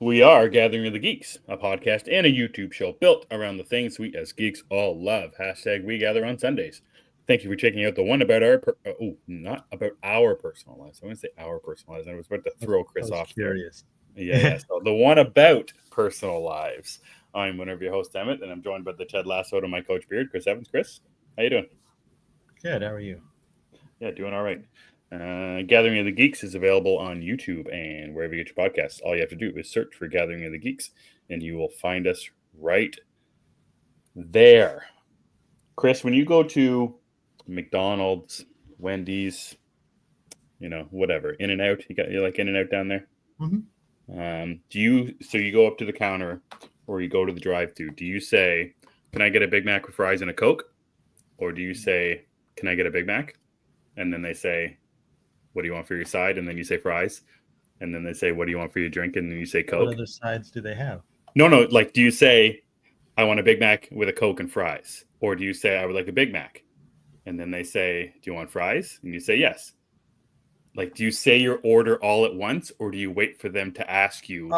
We are Gathering of the Geeks, a podcast and a YouTube show built around the things we as geeks all love. Hashtag we gather on Sundays. Thank you for checking out the one about our, not about our personal lives. I want to say our personal lives. I was about to throw Chris off curious. There. Yeah. So the one about personal lives. I'm one of your hosts, Emmet, and I'm joined by the Ted Lasso to my coach Beard, Chris Evans. Chris, how you doing? Good. How are you? Yeah, doing all right. Gathering of the Geeks is available on YouTube and wherever you get your podcasts. All you have to do is search for Gathering of the Geeks, and you will find us right there. Chris, when you go to McDonald's, Wendy's, whatever, In-N-Out, you like In-N-Out down there? Mm-hmm. So you go up to the counter or you go to the drive-thru. Do you say, "Can I get a Big Mac with fries and a Coke?" Or do you say, "Can I get a Big Mac?" And then they say, "What do you want for your side?" And then you say fries. And then they say, "What do you want for your drink?" And then you say Coke. What other sides do they have? No. Like, do you say, "I want a Big Mac with a Coke and fries"? Or do you say, "I would like a Big Mac"? And then they say, "Do you want fries?" And you say, "Yes." Like, do you say your order all at once, or do you wait for them to ask you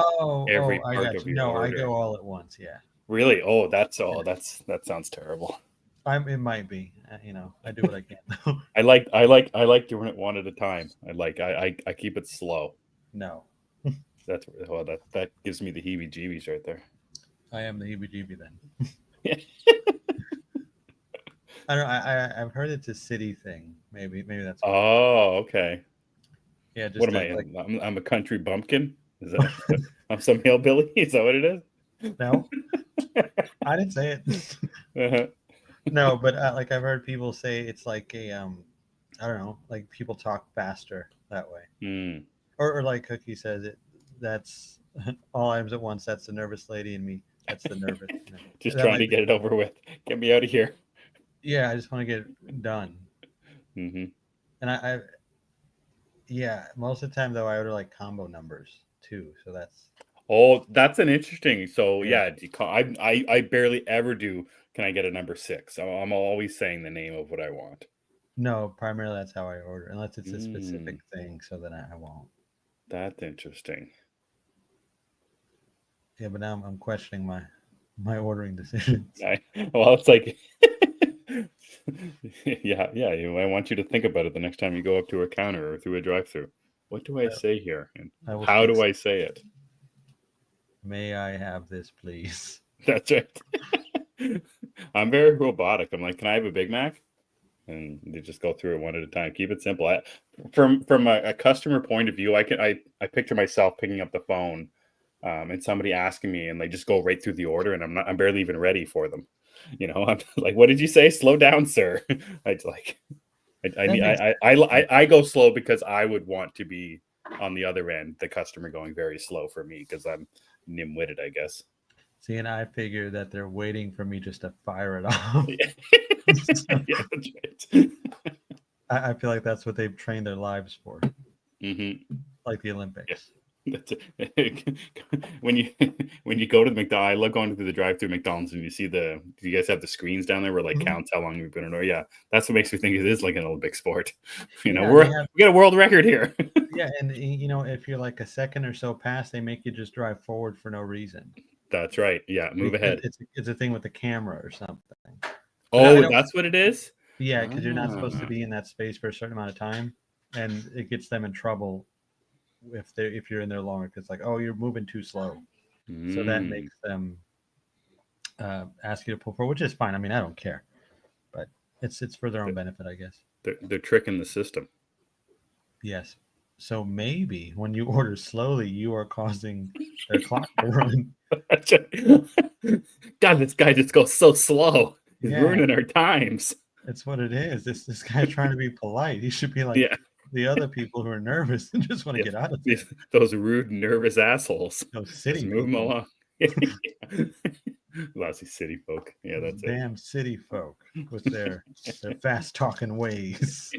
every part of your order? I go all at once. Yeah. Really? Oh, that's all. That sounds terrible. It might be. I do what I can. I like doing it one at a time. I keep it slow. No. That gives me the heebie-jeebies right there. I am the heebie-jeebie then. I don't know. I've heard it's a city thing. Maybe that's. Oh, okay. Yeah. Just what am I? I'm a country bumpkin. Is that? I'm some hillbilly. Is that what it is? No. I didn't say it. Uh-huh. No, but like I've heard people say it's like a I don't know, like people talk faster that way. Mm. Or like Cookie says it. That's all items at once. That's the nervous lady in me. That's the nervous. Just trying to get it over with. Get me out of here. Yeah, I just want to get it done. Mm-hmm. And most of the time though I order like combo numbers too. So that's an interesting. So yeah, I barely ever do. Can I get a number 6? I'm always saying the name of what I want. No, primarily that's how I order, unless it's a specific thing. So then I won't. That's interesting. Yeah, but now I'm questioning my ordering decisions. Well, it's like, yeah. I want you to think about it the next time you go up to a counter or through a drive-thru. What do I say here, and how do I say it? May I have this, please? That's right. I'm very robotic. I'm like, "Can I have a Big Mac?" And they just go through it one at a time. Keep it simple. From a customer point of view, I picture myself picking up the phone, and somebody asking me, and they just go right through the order, and I'm barely even ready for them. I'm like, "What did you say? Slow down, sir." I go slow because I would want to be on the other end, the customer going very slow for me because I'm dim-witted, I guess. See, and I figure that they're waiting for me just to fire it off. Yeah, that's right. I feel like that's what they've trained their lives for. Mm-hmm. Like the Olympics. Yeah. When you go to the McDonald's, I love going to the drive-thru McDonald's, and do you guys have the screens down there where counts how long you've been in order? Yeah, that's what makes me think it is like an Olympic sport. We got a world record here. Yeah, and if you're like a second or so past, they make you just drive forward for no reason. That's right. Yeah, move ahead. It's a thing with the camera or something. Oh, that's what it is? Yeah, because you're not supposed to be in that space for a certain amount of time, and it gets them in trouble if you're in there longer. Because like, oh, you're moving too slow, so that makes them ask you to pull forward, which is fine. I mean, I don't care, but it's for their own benefit, I guess. They're tricking the system. Yes. So maybe when you order slowly, you are causing their clock to run. God, this guy just goes so slow. He's ruining our times. That's what it is. This guy's trying to be polite. He should be like the other people who are nervous and just want to get out of there. Those rude, nervous assholes. Those city move them along. Lousy city folk. Yeah, that's damn city folk with their fast talking ways.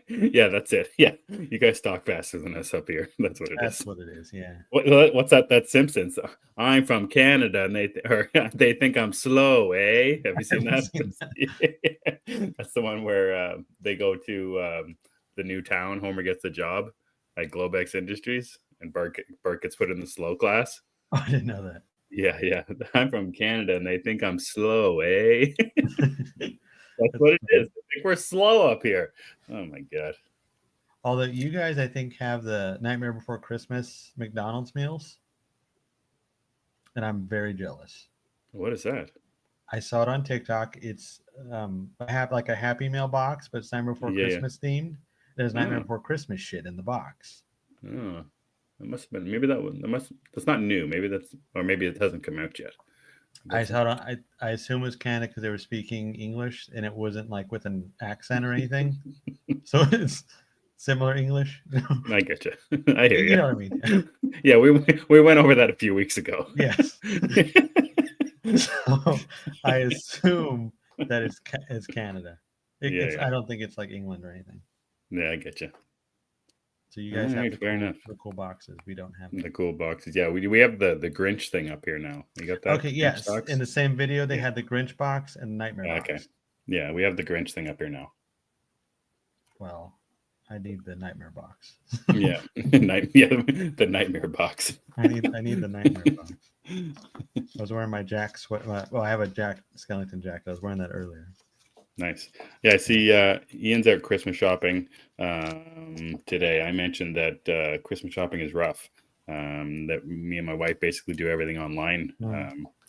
Yeah, that's it. Yeah, you guys talk faster than us up here. That's what it is. That's what it is. Yeah. What's that Simpsons? I'm from Canada, and they think I'm slow. Eh? Have you seen that? That's the one where they go to the new town. Homer gets the job at Globex Industries, and Bart gets put in the slow class. Oh, I didn't know that. Yeah. I'm from Canada, and they think I'm slow, eh? That's That's what it funny. is. They think we're slow up here. Oh my god. Although you guys, I think, have the Nightmare Before Christmas McDonald's meals, and I'm very jealous. What is that? I saw it on TikTok. It's I have like a Happy Meal box, but it's Nightmare Before Yeah. Christmas themed. There's Nightmare Oh, Before Christmas shit in the box. oh. It must have been maybe that one. That's not new. Maybe that's or maybe it hasn't come out yet. I That's saw it on, I assume it was Canada because they were speaking English and it wasn't like with an accent or anything. So it's similar English. I get you. I hear You you. know what I mean? Yeah, we went over that a few weeks ago. Yes. So I assume that it's Canada. It's Yeah. I don't think it's like England or anything. Yeah, I get you. So you All guys have right, fair enough. the cool boxes. We don't have The that. cool boxes. Yeah, we have the Grinch thing up here now. You got that? Okay, Grinch yes. In socks? the same video, they Yeah. had the Grinch box and the Nightmare Okay. box. Yeah, we have the Grinch thing up here now. Well, I need the Nightmare box. Yeah. The nightmare box. I need the Nightmare box. I was wearing my Jack sweat. Well, I have a Jack Skellington jacket. I was wearing that earlier. Nice. Yeah, I see Ian's out Christmas shopping today. I mentioned that Christmas shopping is rough. That me and my wife basically do everything online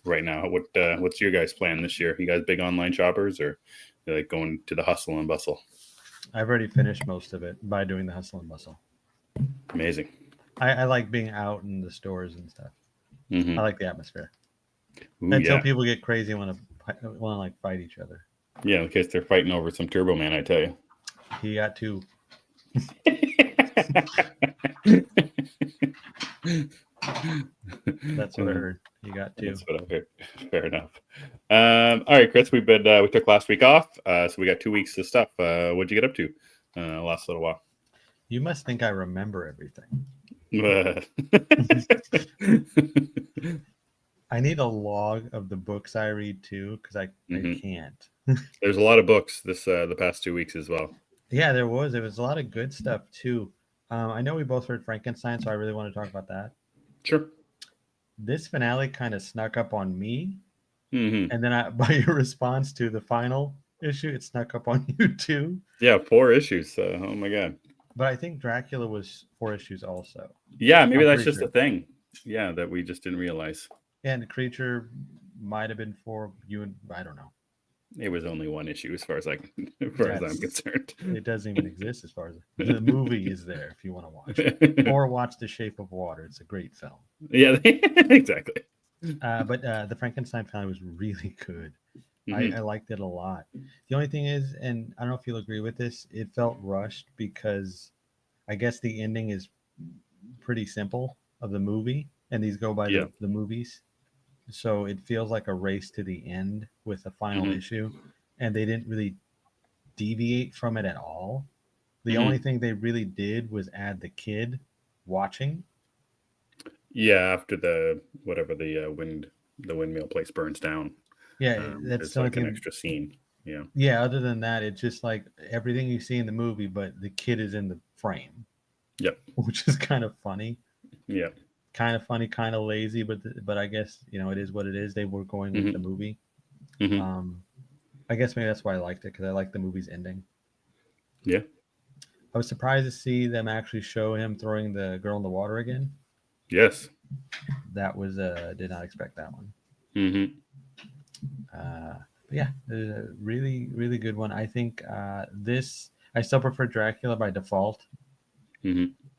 right now. What's your guys' plan this year? You guys big online shoppers, or you like going to the hustle and bustle? I've already finished most of it by doing the hustle and bustle. Amazing. I like being out in the stores and stuff. Mm-hmm. I like the atmosphere. Ooh, Until yeah. people get crazy and want to like fight each other. Yeah, in case they're fighting over some Turbo Man, I tell you. He got two. That's what I heard. He got two. That's what I've heard. Fair enough. All right, Chris, we took last week off, so we got 2 weeks of stuff. What'd you get up to last little while? You must think I remember everything. I need a log of the books I read too, because I can't. There's a lot of books the past 2 weeks as well. Yeah, there was a lot of good stuff too. I know we both read Frankenstein, so I really want to talk about that. Sure. This finale kind of snuck up on me, Mm-hmm. and then by your response to the final issue, it snuck up on you too. Yeah, 4 issues. Oh my god. But I think Dracula was 4 issues also. Yeah, maybe that's just a thing. Yeah, that we just didn't realize. Yeah, and the creature might have been 4. I don't know. It was only 1 issue as far as I'm concerned. It doesn't even exist as far as the movie is there if you want to watch it. Or watch The Shape of Water. It's a great film. Yeah, exactly. But the Frankenstein finale was really good. I liked it a lot. The only thing is, and I don't know if you'll agree with this, it felt rushed because I guess the ending is pretty simple of the movie, and these go by the movies. So it feels like a race to the end with the final issue, and they didn't really deviate from it at all. The only thing they really did was add the kid watching. Yeah, after the windmill place burns down. Yeah, that's like an extra scene. Yeah. Yeah, other than that, it's just like everything you see in the movie, but the kid is in the frame. Yep. Which is kind of funny. Yeah. Kind of funny, kind of lazy, but I guess it is what it is. They were going with the movie. I guess maybe that's why I liked it, because I like the movie's ending. Yeah. I was surprised to see them actually show him throwing the girl in the water again. Yes. That was did not expect that one. But yeah, it was a really, really good one. I think I still prefer Dracula by default.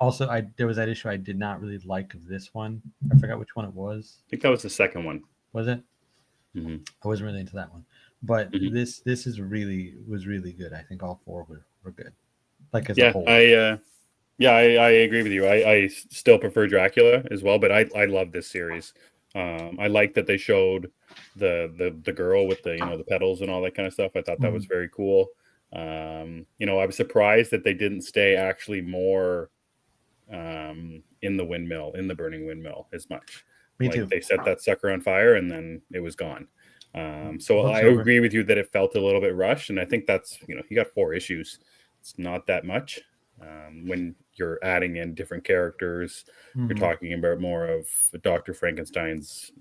Also, there was that issue I did not really like of this one. I forgot which one it was. I think that was the second one. Was it? I wasn't really into that one, but this was really good. I think all 4 were good. Like as a whole. I agree with you. I still prefer Dracula as well, but I love this series. I like that they showed the girl with the petals and all that kind of stuff. I thought that was very cool. I was surprised that they didn't stay actually more in the burning windmill as much. Me too. They set that sucker on fire and then it was gone. So I agree with you that it felt a little bit rushed, and I think that's you got 4 issues. It's not that much. When you're adding in different characters, you're Mm-hmm. talking about more of Dr. Frankenstein's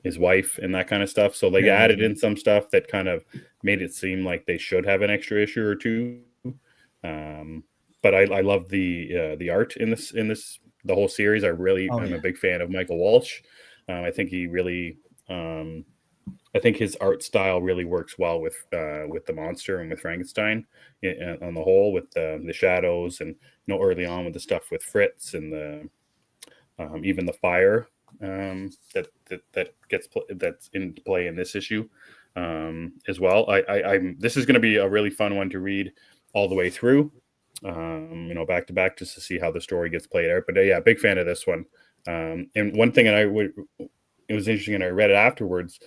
his wife and that kind of stuff. So they Yeah, added Elizabeth. in some stuff that kind of made it seem like they should have an extra issue or two. Um, but I love the art in this the whole series. Oh I'm a yeah. big fan of Michael Walsh. I think he really I think his art style really works well with the monster and with Frankenstein on the whole, with the shadows, and early on with the stuff with Fritz and the even the fire that's in play in this issue as well. I'm This is going to be a really fun one to read all the way through, back to back, just to see how the story gets played out. But yeah, big fan of this one. And one thing, it was interesting, and I read it afterwards.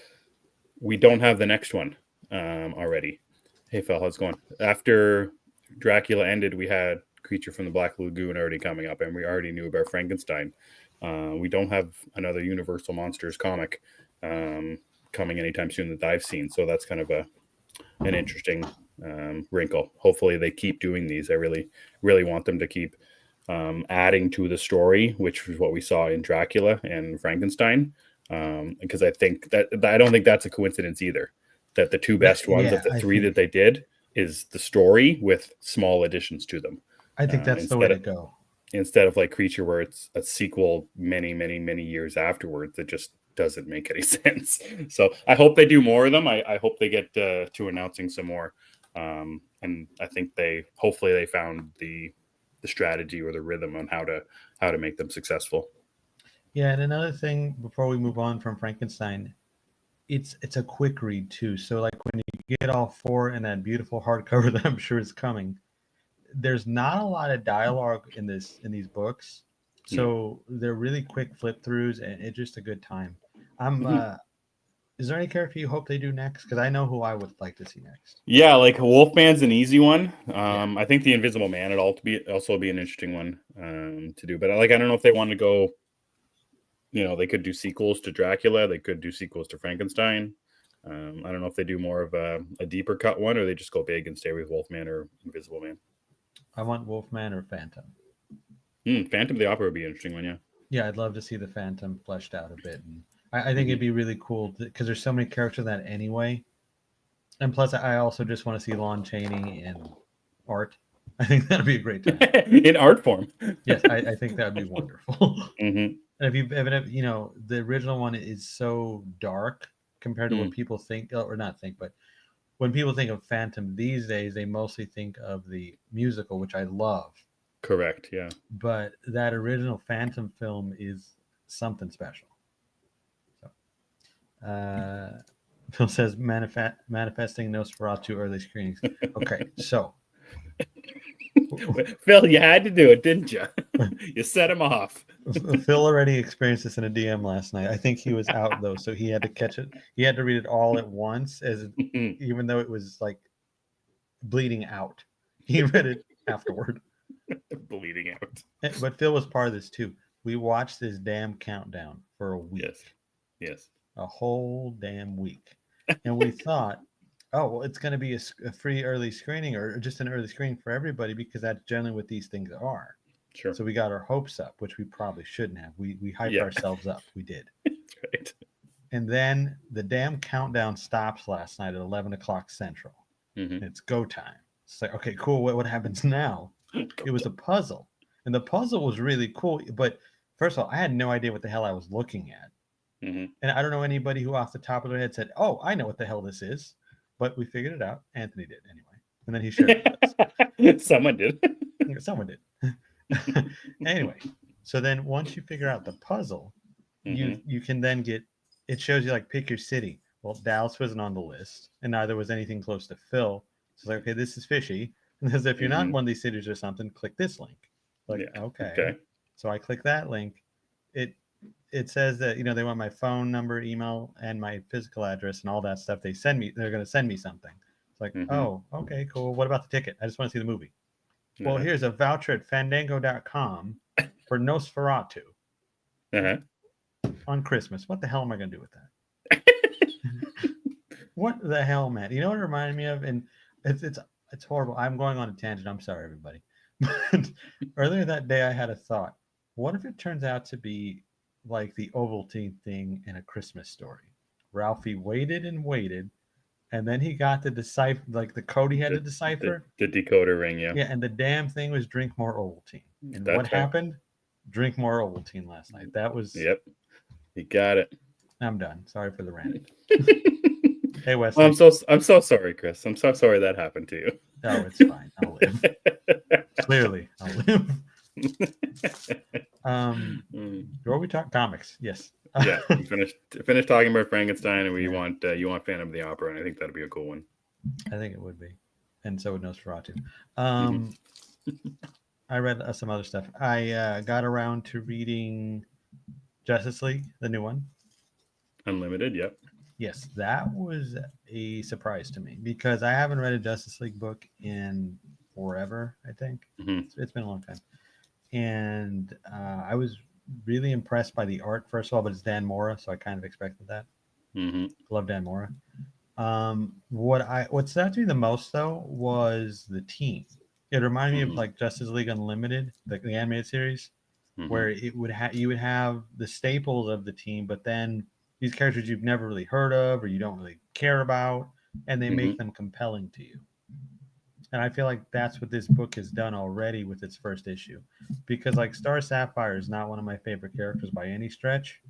We don't have the next one already. Hey Phil, how's it going? After Dracula ended, we had Creature from the Black Lagoon already coming up, and we already knew about Frankenstein. We don't have another Universal Monsters comic coming anytime soon that I've seen, so that's kind of an interesting wrinkle. Hopefully, they keep doing these. I really want them to keep adding to the story, which is what we saw in Dracula and Frankenstein. Because I don't think that's a coincidence either. That the two best ones of Yeah, the I three that think they did is the story with small additions to them. that's the way Instead to of go. like Creature, where it's a sequel many years afterwards, that just doesn't make any sense. So I hope they do more of them. I hope they get to announcing some more. And I think hopefully they found the strategy or the rhythm on how to make them successful. Yeah, and another thing before we move on from Frankenstein, it's a quick read too. So like when you get all four in that beautiful hardcover that I'm sure is coming, there's not a lot of dialogue in these books, No. so they're really quick flip throughs, and it's just a good time. I'm. Mhm. Is there any character you hope they do next? Because I know who I would like to see next. Yeah, like Wolfman's an easy one. Yeah, I think the Invisible Man would also be an interesting one to do. But I don't know if they want to go. They could do sequels to Dracula. They could do sequels to Frankenstein. I don't know if they do more of a deeper cut one, or they just go big and stay with Wolfman or Invisible Man. I want Wolfman or Phantom. Phantom of the Opera would be an interesting one. Yeah. Yeah, I'd love to see the Phantom fleshed out a bit, and I think it'd Hmm. be really cool because there's so many characters in that anyway. And plus, I also just want to see Lon Chaney in art. I think that'd be a great time. In art form. Yes, I think that'd be wonderful. Hmm. And if the original one is so dark compared to what Mm, people think, or not think, but when people think of Phantom these days, they mostly think of the musical, which I love. correct. Yeah. But that original Phantom film is something special. So, Phil says manifesting Nosferatu early screenings. Okay, so Phil, you had to do it, didn't you? You set him off. Phil already experienced this in a DM last night. I think he was out though, so he had to catch it. He had to read it all at once, even though it was like bleeding out. He read it afterward. Bleeding out. But Phil was part of this too. We watched this damn countdown for a Yes. week, Yes. a whole damn week, and we thought, oh well, it's going to be a free early screening or just an early screening for everybody because that's generally what these things are. Sure. So we got our hopes up, which we probably shouldn't have. We hyped Yeah. ourselves up. We did. Right. And then the damn countdown stops last night at 11 o'clock Central. Mm-hmm. It's go time. It's like, okay, cool. What happens now? It was a puzzle. And the puzzle was really cool. But first of all, I had no idea what the hell I was looking at. Mm-hmm. And I don't know anybody who off the top of their head said, oh, I know what the hell this is. But we figured it out. Anthony did anyway. And then he shared it with us. Someone did. Someone did. Anyway, so then once you figure out the puzzle, Mm-hmm. you can then get it shows you like pick your city. Well, Dallas wasn't on the list, and neither was anything close to Phil. So it's like, okay, this is fishy. Because if you're not in Mm-hmm. one of these cities or something, click this link. Like, Yeah. okay. Okay. So I click that link. It it says that they want my phone number, email, and my physical address and all that stuff. They're going to send me something. It's like, Mm-hmm. oh, okay, cool. What about the ticket? I just want to see the movie. Well, Uh-huh. here's a voucher at fandango.com for Nosferatu Uh-huh. on Christmas. What the hell am I going to do with that? What the hell, man? You know what it reminded me of? And it's it's horrible. I'm going on a tangent. I'm sorry, everybody. But earlier that day, I had a thought. What if it turns out to be like the Ovaltine thing in A Christmas Story? Ralphie waited and waited, and then he got to decipher, like the code he had to The decipher. the decoder ring, yeah. Yeah, and the damn thing was drink more Ovaltine. And what That's right. happened? Drink more Ovaltine last night. That was. Yep. You got it. I'm done. Sorry for the rant. Hey, Well, Wesley. I'm so sorry, Chris. I'm so sorry that happened to you. Oh, it's fine. I'll live. Clearly, I'll live. Where we talk comics? Yes. Yeah, we finished talking about Frankenstein, and we want you want Phantom of the Opera, and I think that'd be a cool one. I think it would be, and so would Nosferatu. Mm-hmm. I read some other stuff. I got around to reading Justice League, the new one. Unlimited, yep. Yes, that was a surprise to me because I haven't read a Justice League book in forever. I think it's been a long time, and I was really impressed by the art first of all. But it's Dan Mora, so I kind of expected that. Love Dan Mora. What stood out to me the most though was the team. It reminded me of like Justice League Unlimited, the animated series, where it would you would have the staples of the team, but then these characters you've never really heard of or you don't really care about, and they make them compelling to you. And I feel like that's what this book has done already with its first issue, because like Star Sapphire is not one of my favorite characters by any stretch,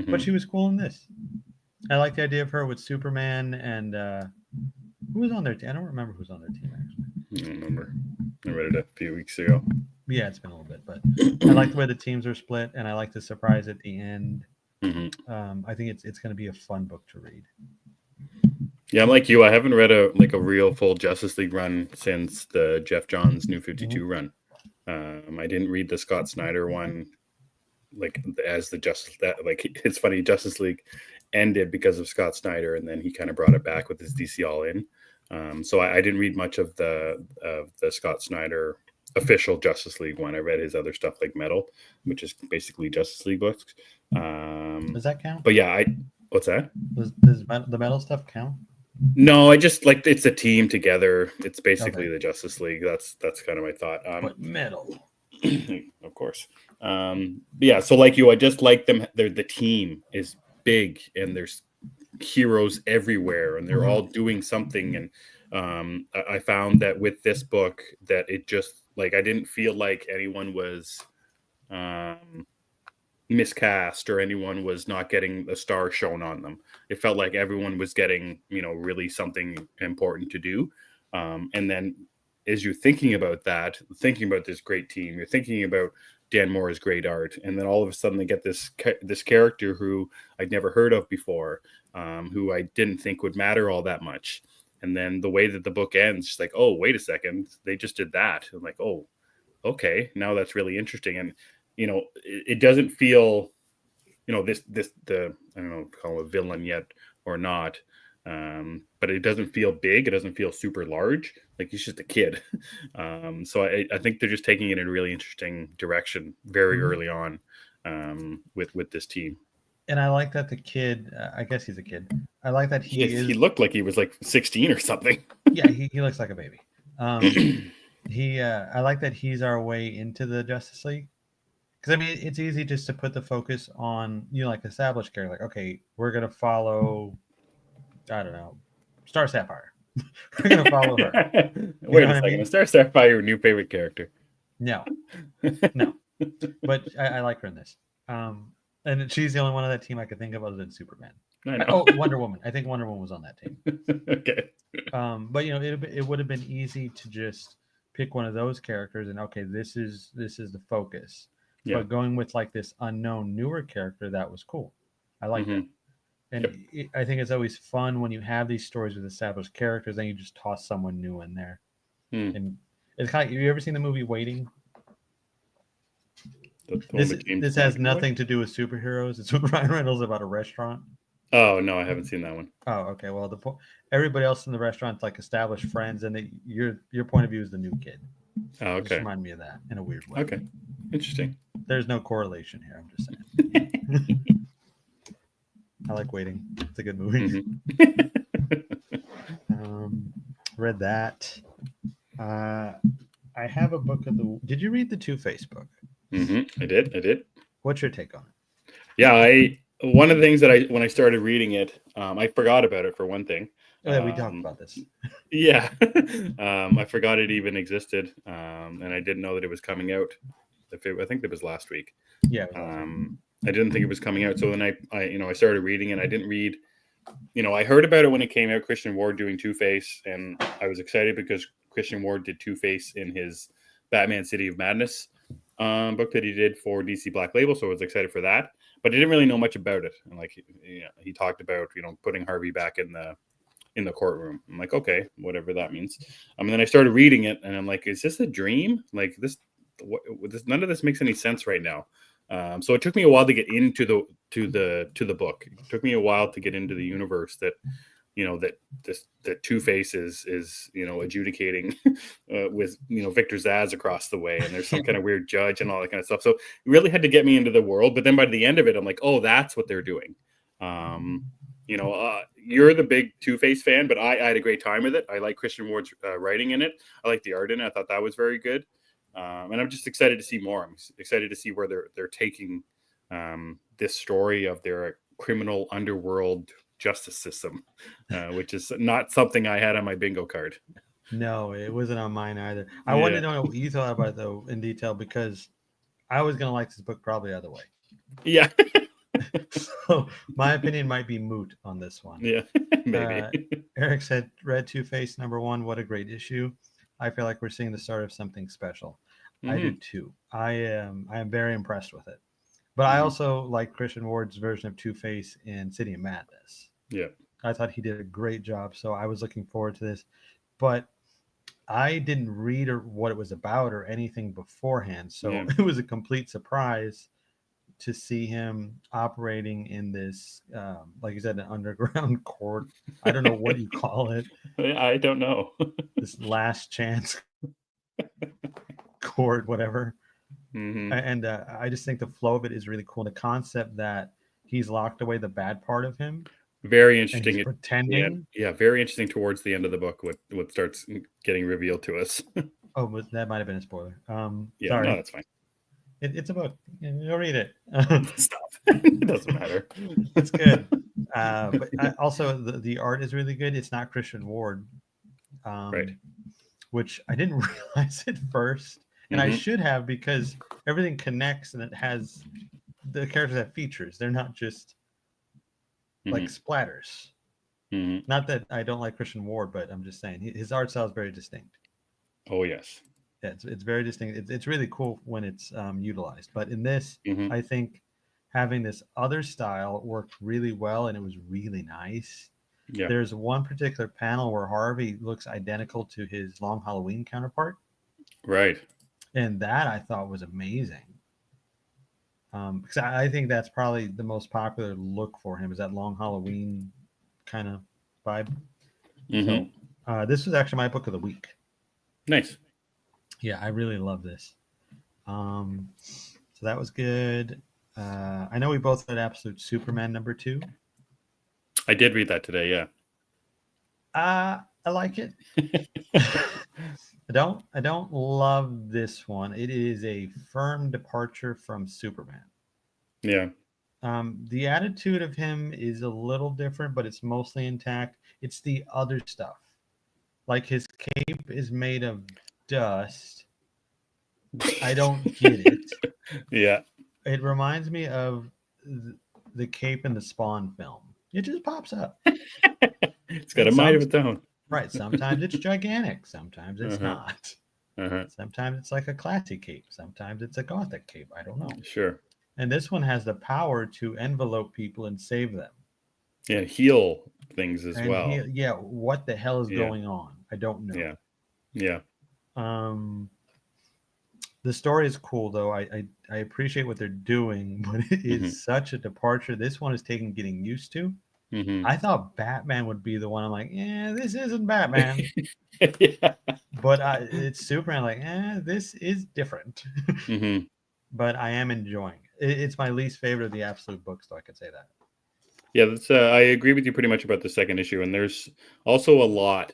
but she was cool in this. I like the idea of her with Superman and who was on their team? I don't remember who's on their team actually. I don't remember. I read it a few weeks ago. Yeah, it's been a little bit, but I like the way the teams are split, and I like the surprise at the end. I think it's going to be a fun book to read. Yeah, I'm like you. I haven't read a real full Justice League run since the Jeff Johns New 52 run. I didn't read the Scott Snyder one, like as the Justice that like it's funny. Justice League ended because of Scott Snyder, and then he kind of brought it back with his DC All In. So I didn't read much of the Scott Snyder official Justice League one. I read his other stuff like Metal, which is basically Justice League books. Does that count? But yeah, what's that? Does the Metal stuff count? No, I just like it's a team together. It's basically the Justice League. That's kind of my thought. But Metal, of course. Yeah, so like you, I just like them. The team is big, and there's heroes everywhere, and they're all doing something. And I found that with this book, that it just like I didn't feel like anyone was miscast or anyone was not getting a star shown on them. It felt like everyone was getting, really something important to do. And then as you're thinking about this great team, you're thinking about Dan Mora's great art, and then all of a sudden they get this character who I'd never heard of before, who I didn't think would matter all that much. And then the way that the book ends, just like, oh, wait a second, they just did that. I'm like, oh, okay, now that's really interesting. And it doesn't feel, the I don't know if call it a villain yet or not, but it doesn't feel big. It doesn't feel super large. Like he's just a kid. So I think they're just taking it in a really interesting direction very early on with this team. And I like that the kid, I guess he's a kid. I like that he looked like he was like 16 or something. Yeah, he looks like a baby. I like that he's our way into the Justice League. Because I mean, it's easy just to put the focus on like established character. Like, okay, we're gonna follow, I don't know, Star Sapphire. We're gonna follow her. Wait a second, I mean? Star Sapphire, your new favorite character? No, but I like her in this. And she's the only one on that team I could think of other than Superman. I know. Oh, Wonder Woman. I think Wonder Woman was on that team. Okay. But it would have been easy to just pick one of those characters and okay, this is the focus. Yeah. But going with like this unknown newer character, that was cool. I like that. And I think it's always fun when you have these stories with established characters, then you just toss someone new in there. And it's kind of, have you ever seen the movie Waiting? This has nothing to do with superheroes. It's with Ryan Reynolds about a restaurant. Oh no, I haven't seen that one. Oh, okay. Well, everybody else in the restaurant's like established friends, and your point of view is the new kid. Oh, okay. Just remind me of that in a weird way. Okay, interesting. There's no correlation here. I'm just saying. I like Waiting. It's a good movie. Read that. I have a book of the. Did you read the Two-Face book? I did. What's your take on it? Yeah, one of the things that when I started reading it, I forgot about it for one thing. Oh yeah, we talked about this. Yeah, I forgot it even existed, and I didn't know that it was coming out. I think it was last week. Yeah. It was last week. I didn't think it was coming out, so then I started reading it. I didn't read. I heard about it when it came out. Christian Ward doing Two-Face, and I was excited because Christian Ward did Two-Face in his Batman City of Madness book that he did for DC Black Label, so I was excited for that. But I didn't really know much about it. And like he talked about putting Harvey back in the courtroom. I'm like, okay, whatever that means. And then I started reading it, and I'm like, is this a dream? Like this, none of this makes any sense right now. So it took me a while to get into the book. It took me a while to get into the universe that that Two-Face is adjudicating with Victor Zsasz across the way, and there's some kind of weird judge and all that kind of stuff. So it really had to get me into the world. But then by the end of it, I'm like, oh, that's what they're doing. You're the big Two-Face fan, but I had a great time with it. I like Christian Ward's writing in it. I like the art in it. I thought that was very good. And I'm just excited to see more. I'm excited to see where they're taking this story of their criminal underworld justice system, which is not something I had on my bingo card. No, it wasn't on mine either. I wanted to know what you thought about it though in detail, because I was gonna like this book probably the other way. Yeah. So my opinion might be moot on this one. Yeah, maybe. Eric said, "Read Two-Face #1. What a great issue! I feel like we're seeing the start of something special." I do too. I am very impressed with it. But I also like Christian Ward's version of Two-Face in City of Madness. Yeah. I thought he did a great job, so I was looking forward to this. But I didn't read what it was about or anything beforehand, so it was a complete surprise to see him operating in this, like you said, an underground court. I don't know what you call it. I don't know. This last chance court, whatever. And I just think the flow of it is really cool. The concept that he's locked away the bad part of him. Very interesting. And he's pretending. Yeah, very interesting towards the end of the book. What starts getting revealed to us. Oh, that might have been a spoiler. Yeah, sorry. no, that's fine. It's a book. You'll read it. Stop. It doesn't matter. It's good. But also, the art is really good. It's not Christian Ward, right? Which I didn't realize at first, and I should have, because everything connects and it has the characters have features. They're not just like splatters. Not that I don't like Christian Ward, but I'm just saying his art style is very distinct. Oh yes. Yeah, it's very distinct. It's really cool when it's utilized. But in this, I think having this other style worked really well, and it was really nice. Yeah. There's one particular panel where Harvey looks identical to his Long Halloween counterpart. Right. And that I thought was amazing. Because I think that's probably the most popular look for him, is that Long Halloween kind of vibe. So this was actually my book of the week. Nice. Yeah, I really love this. So that was good. I know we both read Absolute Superman #2. I did read that today, yeah. I like it. I don't love this one. It is a firm departure from Superman. Yeah. The attitude of him is a little different, but it's mostly intact. It's the other stuff. Like his cape is made of dust. I don't get it. Yeah. It reminds me of the cape in the Spawn film. It just pops up. It's got a mind of its own. Right. Sometimes it's gigantic. Sometimes it's not. Sometimes it's like a classy cape. Sometimes it's a gothic cape. I don't know. Sure. And this one has the power to envelope people and save them. Yeah, heal things as well. Yeah, what the hell is going on? I don't know. Yeah. The story is cool, though. I appreciate what they're doing, but it is such a departure. This one is taking getting used to. I thought Batman would be the one. I'm like, this isn't Batman. Yeah. But it's Superman. Like, this is different. But I am enjoying it. It's my least favorite of the Absolute books, though I could say that. Yeah, that's. I agree with you pretty much about the second issue, and there's also a lot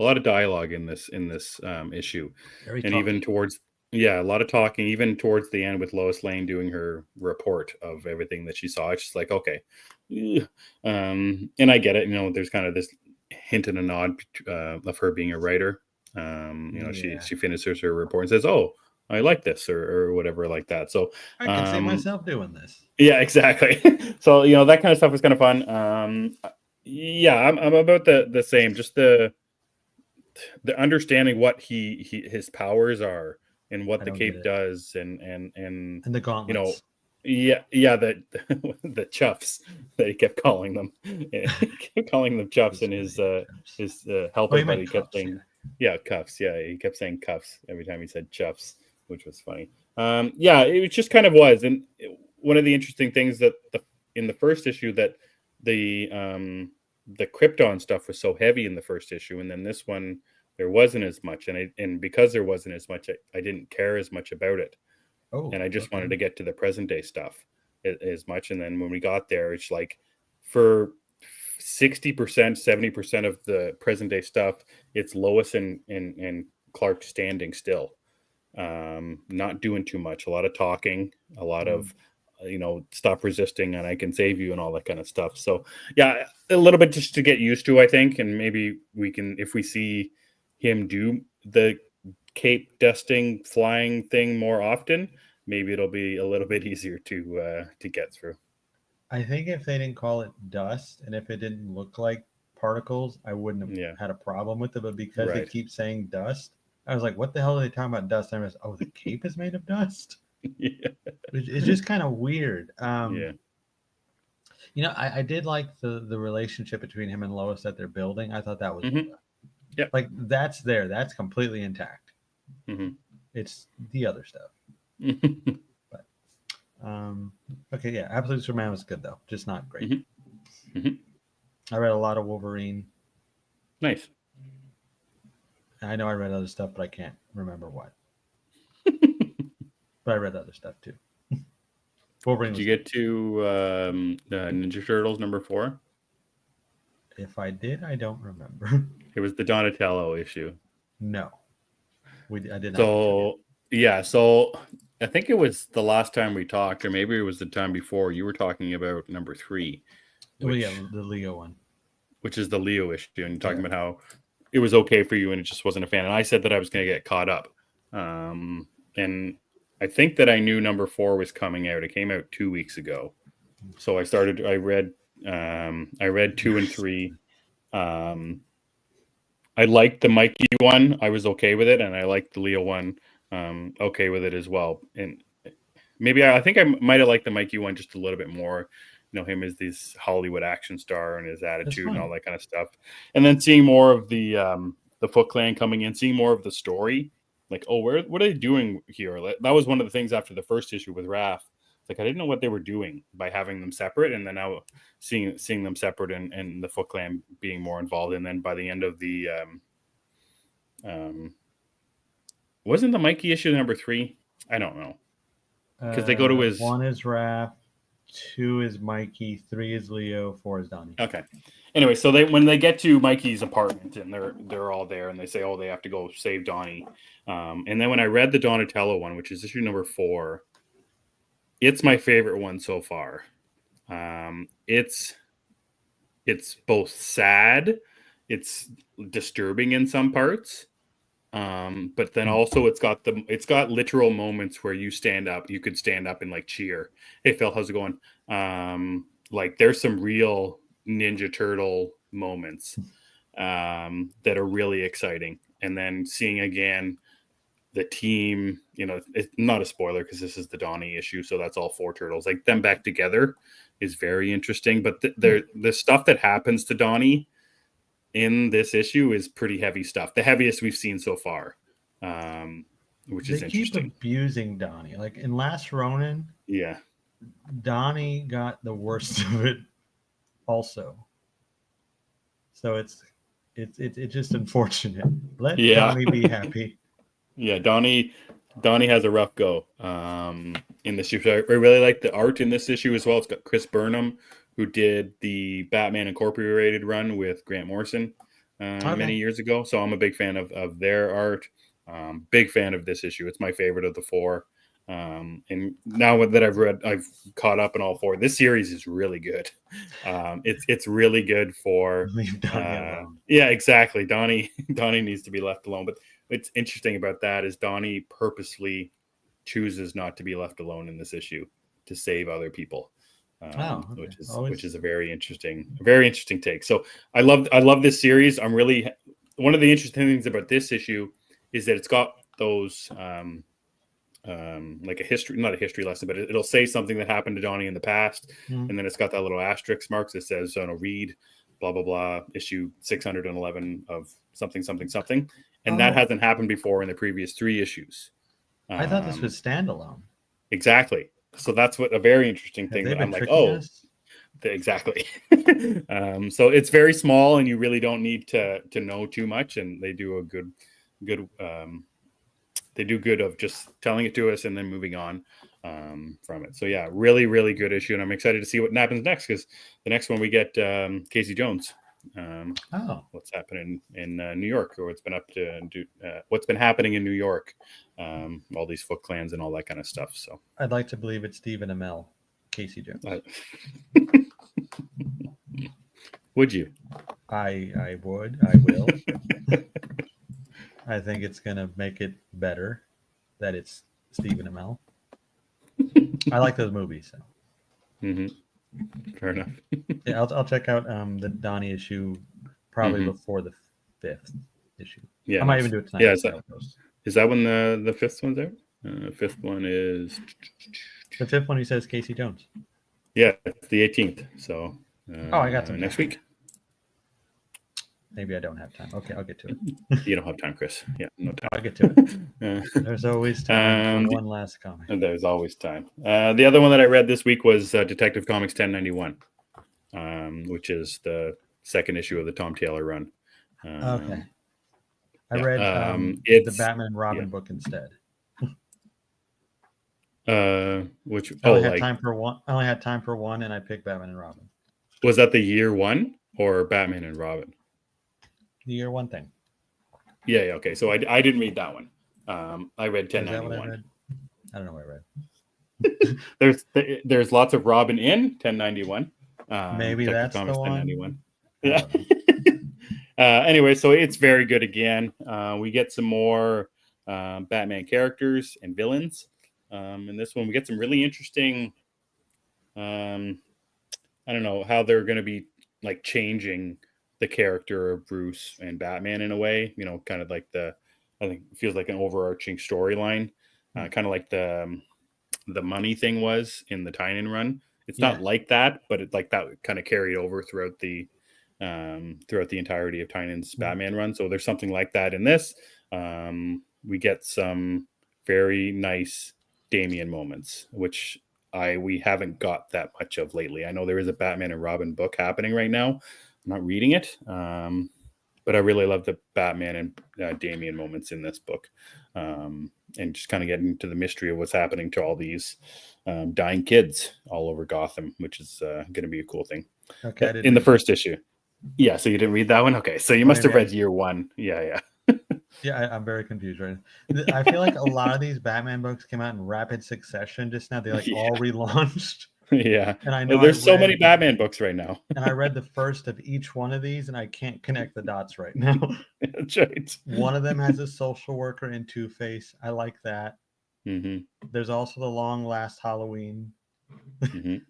lot of dialogue in this issue, Very and even talky. towards a lot of talking, even towards the end with Lois Lane doing her report of everything that she saw. It's just like, okay, and I get it. There's kind of this hint and a nod of her being a writer. She finishes her report and says, "Oh, I like this," or whatever like that. So I can see myself doing this. yeah, exactly. So that kind of stuff is kind of fun. Yeah, I'm about the same. Just the understanding what his powers are and what I the don't get cape it. does, and And the you know, gauntlets. yeah, the chuffs that he kept calling them. He kept calling them chuffs, and his Oh, helper you meant buddy kept cuffs, saying, yeah, cuffs. Yeah, he kept saying cuffs every time he said chuffs, which was funny. Yeah, it just kind of was, and one of the interesting things that in the first issue that the Krypton stuff was so heavy in the first issue, and then this one there wasn't as much, and because there wasn't as much, I didn't care as much about it, Oh, and I just wanted okay. to get to the present day stuff as much. And then when we got there, it's like for 60%, 70% of the present day stuff, it's Lois and Clark standing still, not doing too much, a lot of talking, a lot of stop resisting and I can save you and all that kind of stuff. So yeah, a little bit just to get used to, I think, and maybe we can, if we see him do the cape dusting flying thing more often, maybe it'll be a little bit easier to get through. I think if they didn't call it dust and if it didn't look like particles, I wouldn't have Yeah, had a problem with it. But because they right. keep saying dust, I was like, what the hell are they talking about dust? And I was, oh, the cape is made of dust? Yeah, It's just kind of weird. yeah. I did like the relationship between him and Lois that they're building. I thought that was Hmm. Yeah. like that's there. That's completely intact. Hmm. It's the other stuff. But okay, yeah, Absolute Superman was good though, just not great. Hmm. Hmm. I read a lot of Wolverine. Nice. I know I read other stuff, but I can't remember what. But I read other stuff too. Wolverine Did you was get good. to Ninja Turtles #4? If I did, I don't remember. It was the Donatello issue. No, I did not get to it. So yeah, so I think it was the last time we talked, or maybe it was the time before. You were talking about #3, Well, yeah, which the Leo one. is the Leo issue, and you're talking Yeah, about how it was okay for you, and it just wasn't a fan. And I said that I was going to get caught up, and I think that I knew #4 was coming out. It came out 2 weeks ago, so I started. I read 2 and 3. Um, I liked the Mikey one. I was okay with it, and I liked the Leo one. Okay with it as well. And maybe I think I might have liked the Mikey one just a little bit more. Him as this Hollywood action star and his it's attitude and all fun. that kind of stuff. And then seeing more of the Foot Clan coming in, seeing more of the story. Like, oh, what are they doing here? That was one of the things after the first issue with Raph. Like, I didn't know what they were doing by having them separate, and then now seeing them separate and the Foot Clan being more involved. And then by the end of the um, wasn't the Mikey issue #3? I don't know, because they go to his. One is Raph, two is Mikey, three is Leo, four is Donnie. Okay. Anyway, so when they get to Mikey's apartment and they're all there and they say, oh, they have to go save Donnie. And then when I read the Donatello one, which is issue #4, it's my favorite one so far. It's both sad, it's disturbing in some parts, but then also it's got literal moments where you could stand up and like cheer. Hey Phil, how's it going? Like there's some real Ninja Turtle moments that are really exciting. And then seeing again the team, it's not a spoiler because this is the Donnie issue, so that's all 4 turtles. Like them back together is very interesting. But the stuff that happens to Donnie in this issue is pretty heavy stuff. The heaviest we've seen so far, which They is keep interesting. abusing Donnie. Like in Last Ronin, Yeah. Donnie got the worst of it also. So it's just unfortunate. Let Yeah. Donnie be happy. Yeah. Donnie has a rough go in this issue. I really like the art in this issue as well. It's got Chris Burnham, who did the Batman Incorporated run with Grant Morrison. many years ago. So I'm a big fan of their art. Big fan of this issue. It's my favorite of the 4. And now that I've caught up in all 4. This series is really good. It's really good for Leave Donnie alone. Yeah, exactly. Donnie needs to be left alone. But what's interesting about that is Donnie purposely chooses not to be left alone in this issue to save other people. Okay. Which is a very interesting take. So I love this series. I'm really, one of the interesting things about this issue is that it's got those like not a history lesson, but it'll say something that happened to Donnie in the past, and then it's got that little asterisk marks that says, read blah blah blah issue 611 of something, and that hasn't happened before in the previous 3 issues. I thought this was standalone. Exactly. So that's what a very interesting thing that I'm like, us? Exactly. So it's very small, and you really don't need to know too much, and they do a good they do good of just telling it to us and then moving on from it. So yeah, really, really good issue, and I'm excited to see what happens next, because the next one we get Casey Jones. What's happening in New York, or what's been happening in New York, all these Foot Clans and all that kind of stuff. So I'd like to believe it's Stephen Amell, Casey Jones. Would you? I would. I will. I think it's gonna make it better that it's Stephen Amell. I like those movies. So. Fair enough. Yeah, I'll check out the Donnie issue probably before the 5th issue. Yeah, I might even do it tonight. Yeah, is that when the 5th one's out? 5th one is the 5th one. He says Casey Jones. Yeah, it's the 18th. So I got some next week. Maybe I don't have time. Okay, I'll get to it. You don't have time, Chris. Yeah, no time. I'll get to it. There's always time for one last comic. There's always time. The other one that I read this week was Detective Comics 1091, which is the 2nd issue of the Tom Taylor run. Okay. I read the Batman and Robin book instead. Which I only had time for one. I only had time for one, and I picked Batman and Robin. Was that the year 1 or Batman and Robin? The year 1 thing. Yeah. Okay. So I didn't read that one. I read 1091. Is that what I read? I don't know what I read. There's lots of Robin in 1091. Maybe that's the one. 1091. Yeah. Anyway, so it's very good again. We get some more Batman characters and villains. In this one, we get some really interesting. I don't know how they're going to be like changing the character of Bruce and Batman in a way. Kind of like I think it feels like an overarching storyline, kind of like the money thing was in the Tynion run. It's not like that, but it like that kind of carried over throughout the entirety of Tynion's Batman run. So there's something like that in this. We get some very nice Damian moments, which we haven't got that much of lately. I know there is a Batman and Robin book happening right now. I'm not reading it, but I really love the Batman and Damian moments in this book, and just kind of getting into the mystery of what's happening to all these dying kids all over Gotham, which is going to be a cool thing. Okay, in the first issue. Yeah, so you didn't read that one? Okay, so you must have read year 1. Yeah. Yeah, I'm very confused right now. I feel like a lot of these Batman books came out in rapid succession just now. They all relaunched. Yeah, and I know there's so many Batman books right now. And I read the first of each one of these, and I can't connect the dots right now. That's right. One of them has a social worker and Two-Face. I like that. There's also the Long Last Halloween. And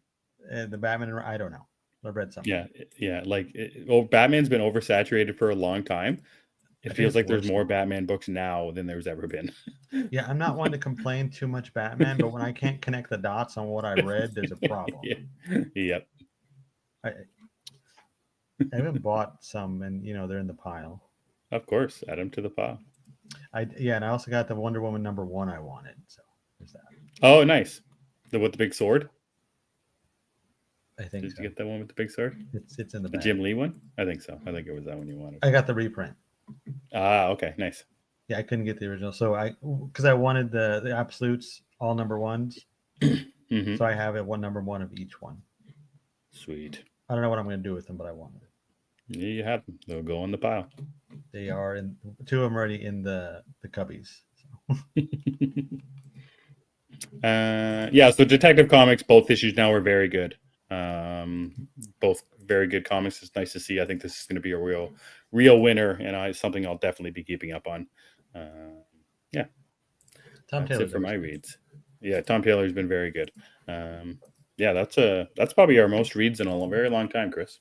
the Batman. I don't know. I read something. Yeah. Like Batman's been oversaturated for a long time. It feels like there's more Batman books now than there's ever been. Yeah, I'm not one to complain too much Batman, but when I can't connect the dots on what I read, there's a problem. Yep. I haven't bought some, and they're in the pile. Of course, add them to the pile. And I also got the Wonder Woman #1 I wanted. So there's that. Oh, nice. With the big sword. I think. Did you get that one with the big sword? It's in the Jim Lee one. I think so. I think it was that one you wanted. I got the reprint. Okay, nice. Yeah, I couldn't get the original, so because I wanted the absolutes all #1s, so I have it #1 of each one. Sweet. I don't know what I'm going to do with them, but I wanted it. Yeah, you have them. They'll go in the pile. They are in 2 of them already in the cubbies. So. Yeah, so Detective Comics, both issues now are very good. Both very good comics. It's nice to see. I think this is going to be a real winner, and something I'll definitely be keeping up on. Yeah, Tom that's Taylor's it for my good. reads. Yeah, Tom Taylor's been very good. Yeah, that's probably our most reads in a very long time, Chris.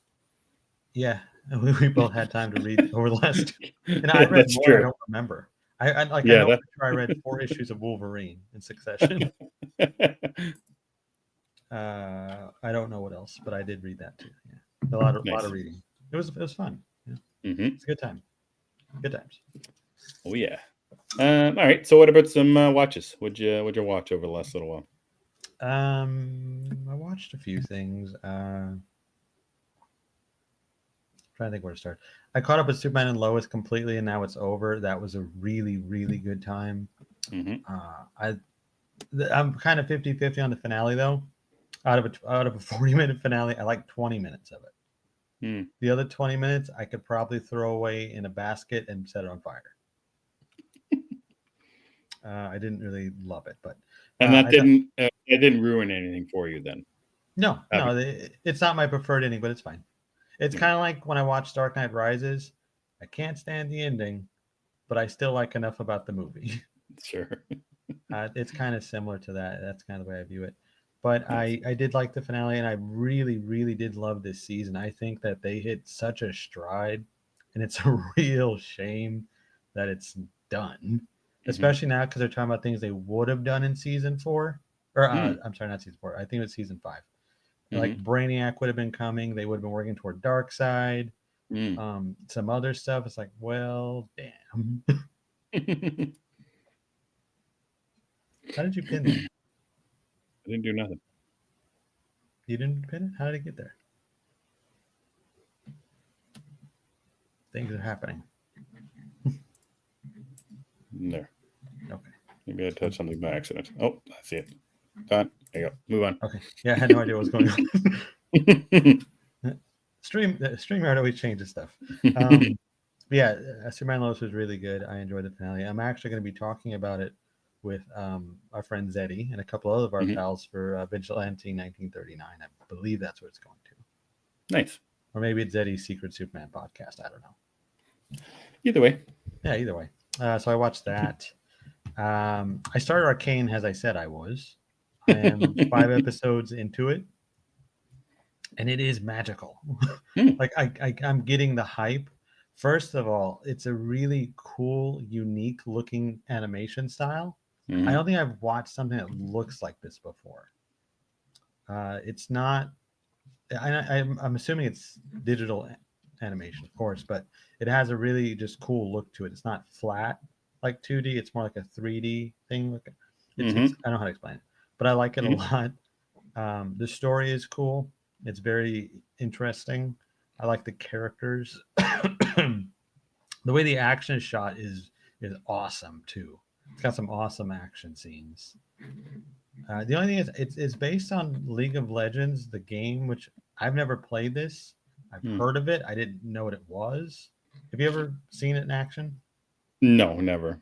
Yeah, we both had time to read over the last. And I Yeah, read that's more. true. I don't remember. I Yeah, know for sure I read 4 issues of Wolverine in succession. I don't know what else, but I did read that too. Yeah, a lot of nice. reading. It was fun. Yeah, Mm-hmm. it's a good time. Good times. Oh yeah. All right. So what about some watches? Would you watch over the last little while? I watched a few things. Trying to think where to start. I caught up with Superman and Lois completely, and now it's over. That was a really, really good time. Mm-hmm. I'm kind of 50-50 on the finale though. Out of a 40-minute finale, I like 20 minutes of it. Mm. The other 20 minutes, I could probably throw away in a basket and set it on fire. I didn't really love it, but And I thought it didn't ruin anything for you then. no, Having, it's not my preferred ending, but it's fine. It's kind of like when I watch Dark Knight Rises. I can't stand the ending, but I still like enough about the movie. sure. It's kind of similar to that. That's kind of the way I view it. But Nice. I did like the finale, and I really, really did love this season. I think that they hit such a stride, and it's a real shame that it's done, Mm-hmm. especially now because they're talking about things they would have done in season 4. Or Mm. I'm sorry, not season 4. I think it was season 5. Like Mm-hmm. Brainiac would have been coming. They would have been working toward Dark Side. Mm. Some other stuff. It's like, well, damn. I How did you pin that? didn't do nothing. You didn't pin it? How did it get there? Things are happening. There. Okay. Maybe I touched something by accident. Oh, I see it. Done. There you go. Move on. Okay. Yeah, I had no idea what was going on. StreamYard always changes stuff. Yeah, Superman Lois was really good. I enjoyed the finale. I'm actually going to be talking about it with our friend Zeddy and a couple of our Mm-hmm. pals for Vigilante 1939. I believe that's what it's going to. Nice. Or maybe it's Zeddy's Secret Superman podcast. I don't know. Either way. Yeah, either way. So I watched that. I started Arcane as I said I was. I am 5 episodes into it, and it is magical. Mm. Like I'm getting the hype. First of all, it's a really cool, unique looking animation style. Mm-hmm. I don't think I've watched something that looks like this before. It's not. I'm assuming it's digital animation, of course, but it has a really just cool look to it. It's not flat like 2D. It's more like a 3D thing. It's Mm-hmm. I don't know how to explain it, but I like it Mm-hmm. a lot. The story is cool. It's very interesting. I like the characters. The way the action is shot is awesome too. It's got some awesome action scenes. The only thing is, it's based on League of Legends, the game, which I've never played this. I've heard of it. I didn't know what it was. Have you ever seen it in action? No, never.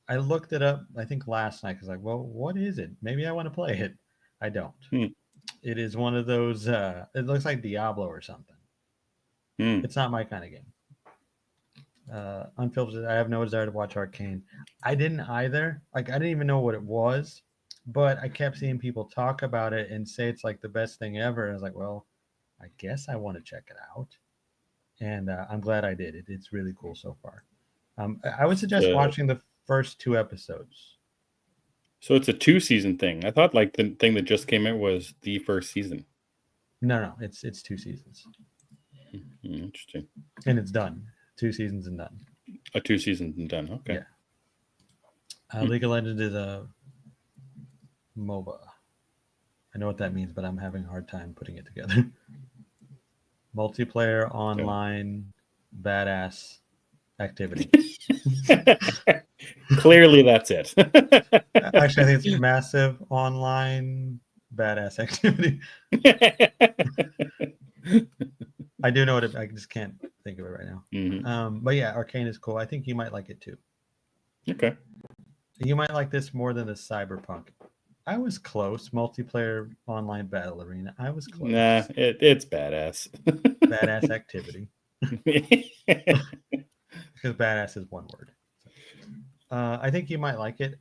I looked it up, I think last night, because like, well, what is it? Maybe I want to play it. I don't. Mm. It is one of those. It looks like Diablo or something. Mm. It's not my kind of game. Unfiltered. I have no desire to watch Arcane. I didn't either. Like I didn't even know what it was, but I kept seeing people talk about it and say it's like the best thing ever. And I was like, well, I guess I want to check it out, and I'm glad I did. It's really cool so far. I would suggest watching the first 2 episodes. So it's a 2-season thing. I thought like the thing that just came out was the first season. No, it's 2 seasons. Interesting. And it's done. 2 seasons and done. 2 seasons and done. Okay. Yeah. League of Legends is a MOBA. I know what that means, but I'm having a hard time putting it together. Multiplayer, online, badass activity. Clearly, that's it. Actually, I think it's massive online badass activity. I do know I just can't think of it right now. Mm-hmm. But yeah, Arcane is cool. I think you might like it too. Okay. You might like this more than the Cyberpunk. I was close. Multiplayer online battle arena. I was Nah, close. it's badass. Badass activity. Because badass is one word. I think you might like it.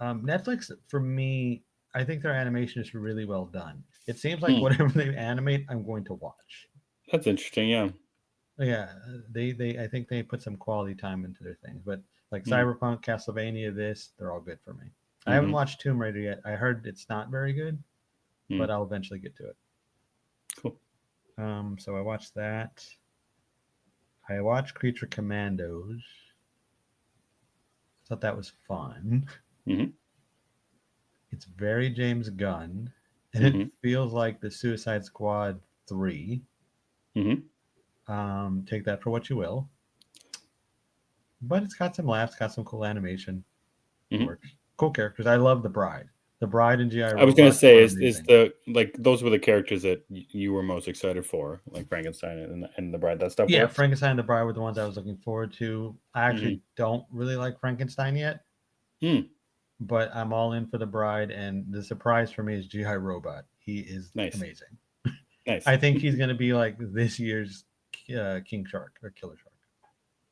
Netflix, for me, I think their animation is really well done. It seems like whatever they animate, I'm going to watch. That's interesting. Yeah. Yeah, I think they put some quality time into their things. But like Mm. Cyberpunk, Castlevania, they're all good for me. I haven't Mm-hmm. watched Tomb Raider yet. I heard it's not very good, but Mm. I'll eventually get to it. Cool. So I watched that. I watched Creature Commandos. Thought that was fun. Mm-hmm. It's very James Gunn, and it Mm-hmm. feels like the Suicide Squad 3. Mm-hmm. Take that for what you will. But it's got some laughs, got some cool animation. Mm-hmm. Works. Cool characters. I love the Bride. The Bride and GI I was gonna Robot say, are is amazing. the like those were the characters that you were most excited for, like Frankenstein and the Bride. That stuff Yeah, works. Frankenstein and the Bride were the ones I was looking forward to. I Mm-hmm. actually don't really like Frankenstein yet, Mm. but I'm all in for the Bride. And the surprise for me is GI Robot. He is Nice. amazing. Nice. I think he's going to be like this year's King Shark or Killer Shark.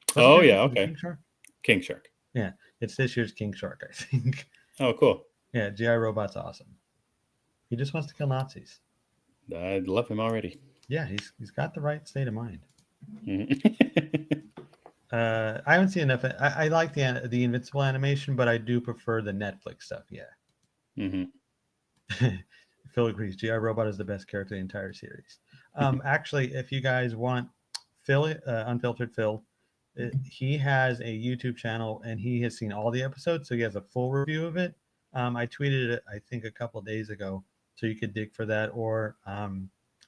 What's his Oh name? yeah. Is it Okay. King Shark? King Shark. Yeah, it's this year's King Shark, I think. Oh, cool. Yeah, GI Robot's awesome. He just wants to kill Nazis. I love him already. Yeah, he's got the right state of mind. Mm-hmm. I haven't seen enough. I like the Invincible animation, but I do prefer the Netflix stuff. Yeah. Mm-hmm. Phil agrees. GI Robot is the best character in the entire series. Actually, if you guys want Phil, Unfiltered Phil, he has a YouTube channel and he has seen all the episodes, so he has a full review of it. I tweeted it, I think, a couple days ago, so you could dig for that. Or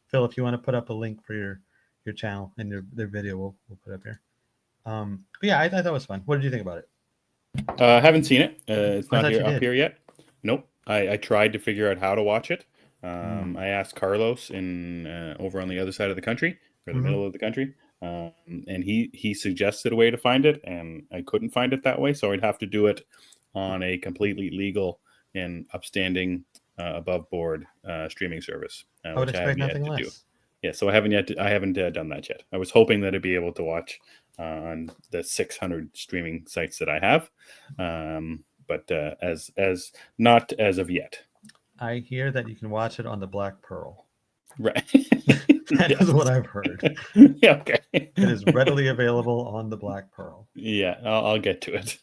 Phil, if you want to put up a link for your channel and their video, we'll put up here. But yeah, I thought that was fun. What did you think about it? I haven't seen it. It's I not thought here you up did. here yet. Nope. I tried to figure out how to watch it. Mm. I asked Carlos in over on the other side of the country or the Mm-hmm. middle of the country, and he suggested a way to find it, and I couldn't find it that way, so I'd have to do it on a completely legal and upstanding, above board streaming service, I would which I have expect yet nothing to do. less. Yeah, so I haven't done that yet. I was hoping that I'd be able to watch on the 600 streaming sites that I have, but as not as of yet. I hear that you can watch it on the Black Pearl. Right. That is Yes. what I've heard. Yeah. Okay. It is readily available on the Black Pearl. Yeah, I'll get to it.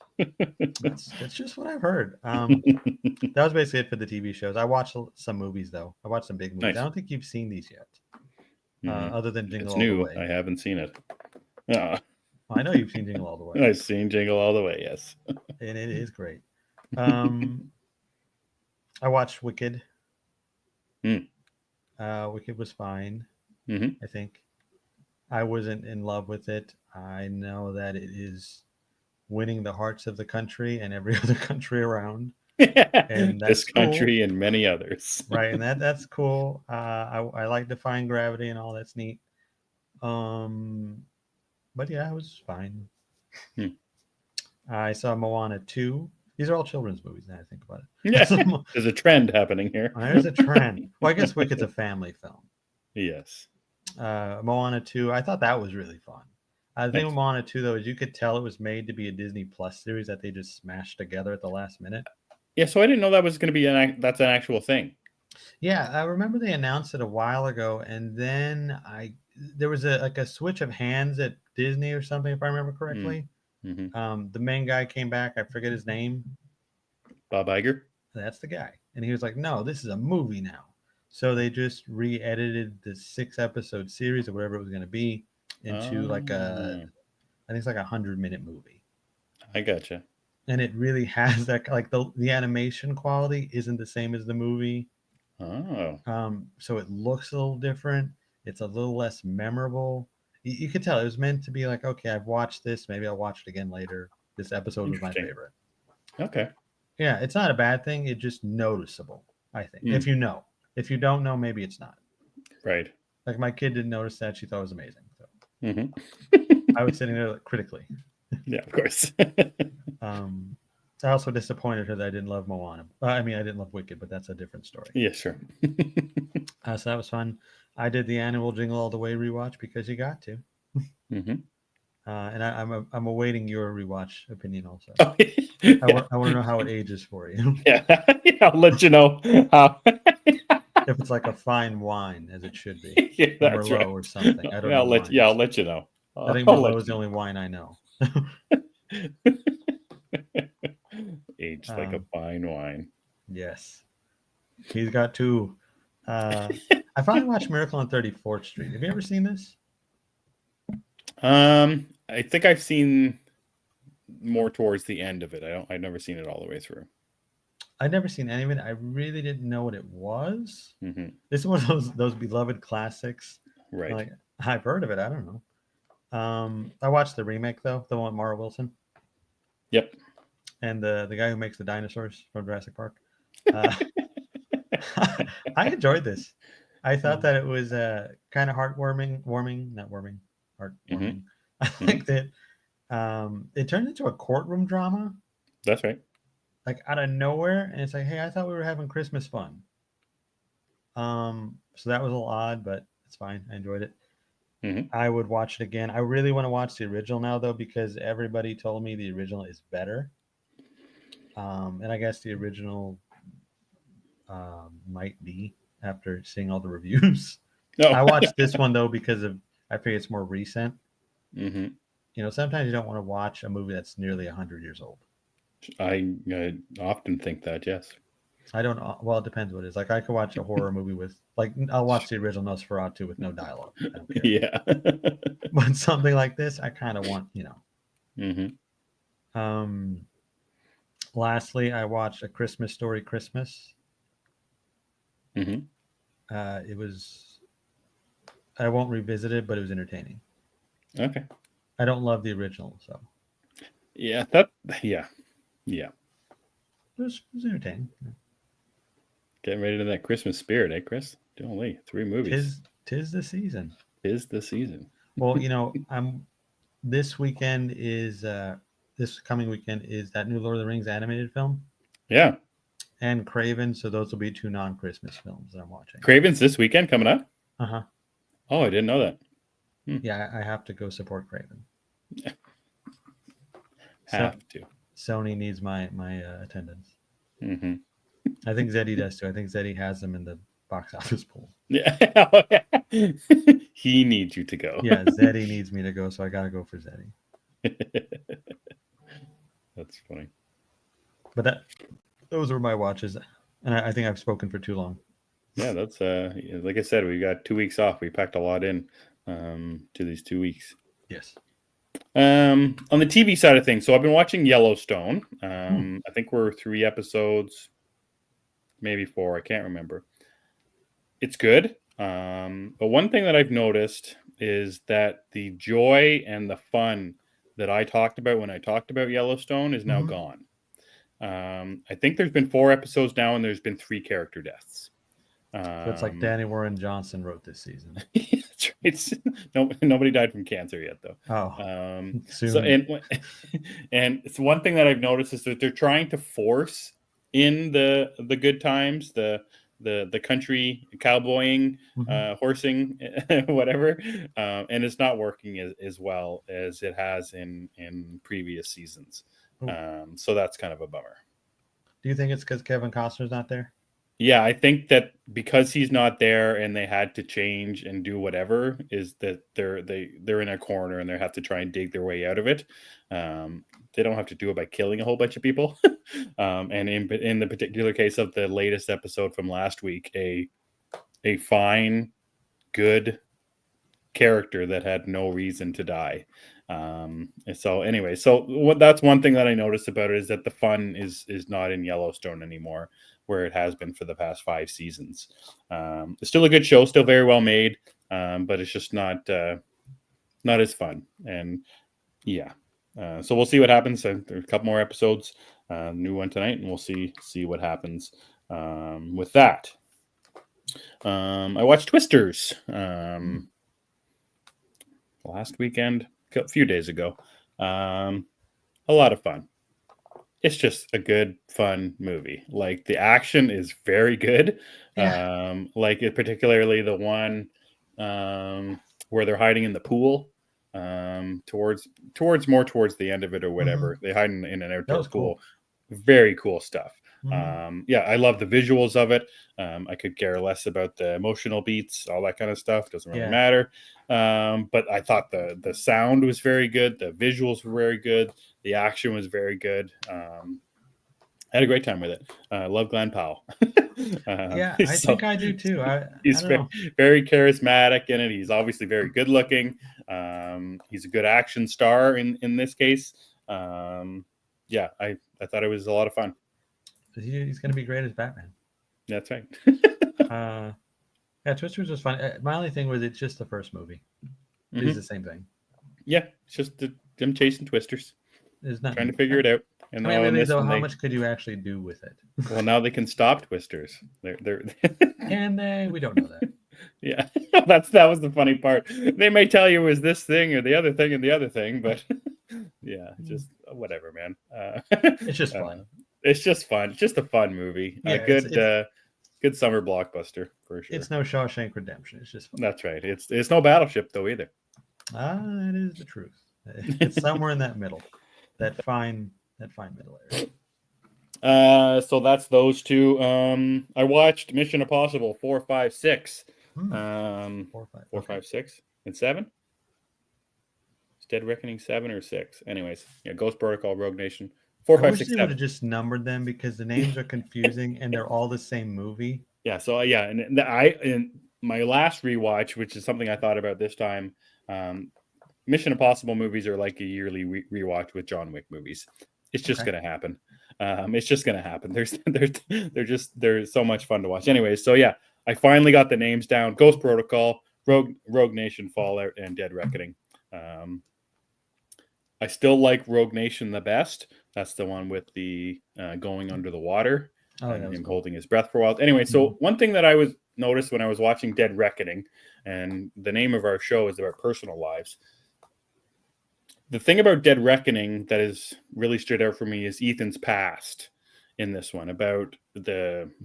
That's just what I've heard. That was basically it for the TV shows. I watched some movies though. I watched some big movies. I Nice. don't think you've seen these yet, Mm. other than Jingle It's All the new. Way. I haven't seen it. Uh, I know you've seen Jingle All the Way, I've seen Jingle All the Way. Yes. and it is great. Um, I watched Wicked. Mm. Wicked was fine. Mm-hmm. I think I wasn't in love with it. I know that it is winning the hearts of the country and every other country around, and This that's cool, country and many others. right? And that's cool. I like Defying Gravity and all. That's neat. Um, but yeah, it was fine. Hmm. I saw Moana 2. These are all children's movies now I think about Yeah, it. there's a trend happening here. There's a trend. Well, I guess Wicked's a family film. Yes. Moana 2, I thought that was really fun. The thing Nice. with Moana 2, though, is you could tell it was made to be a Disney Plus series that they just smashed together at the last minute. Yeah, so I didn't know that was going to be that's an actual thing. Yeah, I remember they announced it a while ago, and then there was a switch of hands at Disney or something, if I remember correctly. Mm-hmm. The main guy came back. I forget his name. Bob Iger. That's the guy, and he was like, "No, this is a movie now." So they just re-edited the 6-episode series or whatever it was going to be into like I think it's like 100-minute movie. I gotcha. And it really has that, like the animation quality isn't the same as the movie. Oh. So it looks a little different. It's a little less memorable. You could tell it was meant to be like, okay, I've watched this. Maybe I'll watch it again later. This episode was my Interesting. favorite. Okay. Yeah, it's not a bad thing. It's just noticeable, I think. Mm. If you know. If you don't know, maybe it's not. Right. Like my kid didn't notice that; she thought it was amazing. So Mm-hmm. I was sitting there like, critically. Yeah, of course. I also disappointed her that I didn't love Moana. I mean, I didn't love Wicked, but that's a different story. Yeah, sure. So that was fun. I did the annual Jingle All the Way rewatch because you got to. Mm-hmm. And I'm awaiting your rewatch opinion also. Oh, I yeah. want to know how it ages for you. Yeah. Yeah, I'll let you know how. If it's like a fine wine, as it should be, Yeah, a that's Merlot right. or something. I don't Yeah, know I'll wines. let you know. I think I'll Merlot let is the only wine I know. Aged like a fine wine. Yes, he's got two. I finally watched Miracle on 34th Street. Have you ever seen this? I think I've seen more towards the end of it. I've never seen it all the way through. I'd never seen any of it. I really didn't know what it was. Mm-hmm. This is one of those beloved classics. Right. Like I've heard of it. I don't know. I watched the remake though, the one with Mara Wilson. Yep. And the guy who makes the dinosaurs from Jurassic Park. I enjoyed this. I thought that it was kind of heartwarming, heartwarming. Mm-hmm. I liked it. It turned into a courtroom drama. That's right. Like out of nowhere, and it's like, hey, I thought we were having Christmas fun. So that was a little odd, but it's fine. I enjoyed it. Mm-hmm. I would watch it again. I really want to watch the original now, though, because everybody told me the original is better. And I guess the original might be after seeing all the reviews. No. I watched this one though because I figure it's more recent. Mm-hmm. You know, sometimes you don't want to watch a movie that's nearly 100 years old. I often think that, yes. I don't. Well, it depends what it is. Like I could watch a horror movie with, like, I'll watch the original Nosferatu with no dialogue. I don't care. Yeah. But something like this, I kind of want, you know. Mm-hmm. Lastly, I watched A Christmas Story Christmas. Mm-hmm. It was. I won't revisit it, but it was entertaining. Okay. I don't love the original, so. Yeah. Yeah. It was entertaining. Getting ready to that Christmas spirit, eh, Chris? Only 3 movies. Tis the season. Tis the season. Well, you know, this coming weekend is that new Lord of the Rings animated film. Yeah. And Craven, so those will be 2 non-Christmas films that I'm watching. Craven's this weekend coming up? Uh-huh. Oh, I didn't know that. Yeah, I have to go support Craven. Have to. Sony needs my attendance. Mm-hmm. I think Zeddy does too. I think Zeddy has them in the box office pool. Yeah. He needs you to go. Yeah, Zeddy needs me to go, so I got to go for Zeddy. That's funny. But those were my watches, and I think I've spoken for too long. Yeah, that's like I said, we got 2 weeks off. We packed a lot in to these 2 weeks. Yes. On the TV side of things, so I've been watching Yellowstone. I think we're 3 episodes, maybe 4. I can't remember. It's good. But one thing that I've noticed is that the joy and the fun that I talked about when I talked about Yellowstone is now gone. I think there's been 4 episodes now, and there's been 3 character deaths. So it's like Danny Warren Johnson wrote this season. That's right. Nobody died from cancer yet, though. Oh, soon. So and it's one thing that I've noticed is that they're trying to force in the good times, the country cowboying, horsing, whatever, and it's not working as well as it has in previous seasons. So that's kind of a bummer. Do you think it's because Kevin Costner's not there? Yeah, I think that because he's not there and they had to change and do whatever, is that they're in a corner and they have to try and dig their way out of it. They don't have to do it by killing a whole bunch of people. And in the particular case of the latest episode from last week, a fine, good character that had no reason to die. So anyway, that's one thing that I noticed about it is that the fun is not in Yellowstone anymore, where it has been for the past 5 seasons. It's still a good show, still very well made, but it's just not as fun. And yeah, so we'll see what happens. There's a couple more episodes, new one tonight, and we'll see what happens with that. I watched Twisters last weekend, a few days ago. A lot of fun. It's just a good, fun movie. Like the action is very good. Yeah. Like particularly the one where they're hiding in the pool. Towards the end of it or Mm-hmm. whatever. They hide in an That outdoor was pool. cool. Very cool stuff. Mm-hmm. Yeah, I love the visuals of it. I could care less about the emotional beats, all that kind of stuff. Doesn't really Yeah. matter. But I thought the sound was very good. The visuals were very good. The action was very good. I had a great time with it. Love Glenn Powell. Yeah, I So think I do too. I he's don't know. very charismatic in it. He's obviously very good looking. He's a good action star in this case. Yeah, I thought it was a lot of fun. He's going to be great as Batman. That's right. Uh, yeah, Twisters was fun. My only thing was it's just the first movie. It's the same thing. Yeah, it's just them chasing twisters, There's trying nothing. to figure it out. And I mean, in really this though, one, how much could you actually do with it? well, now they can stop twisters. They're Can they? We don't know that. yeah, that was the funny part. They may tell you it was this thing or the other thing and the other thing, but yeah, just whatever, man. It's just fun. It's just fun. It's just a fun movie. Yeah, A good summer blockbuster for sure. it's no Shawshank Redemption. It's just fun. That's right. It's no Battleship though either. That is the truth. It's somewhere in that middle, that fine middle area. So that's those two. I watched Mission Impossible 4, 5, 6. 4, 5, 4, 5, 6, and 7. Is Dead Reckoning 7 or 6? Anyways, yeah, Ghost Protocol, Rogue Nation, 4, I 5, wish 6, they would 7. have just numbered them because the names are confusing and they're all the same movie. Yeah. So yeah, and in my last rewatch, which is something I thought about this time, Mission Impossible movies are like a yearly rewatch with John Wick movies. It's just Okay. gonna happen. It's just gonna happen. They're so much fun to watch. Anyways, so yeah, I finally got the names down: Ghost Protocol, Rogue Nation, Fallout, and Dead Reckoning. I still like Rogue Nation the best. That's the one with the going under the water and him holding his breath for a while. Anyway, so one thing that I was noticed when I was watching Dead Reckoning, and the name of our show is about personal lives. The thing about Dead Reckoning that is really stood out for me is Ethan's past in this one, about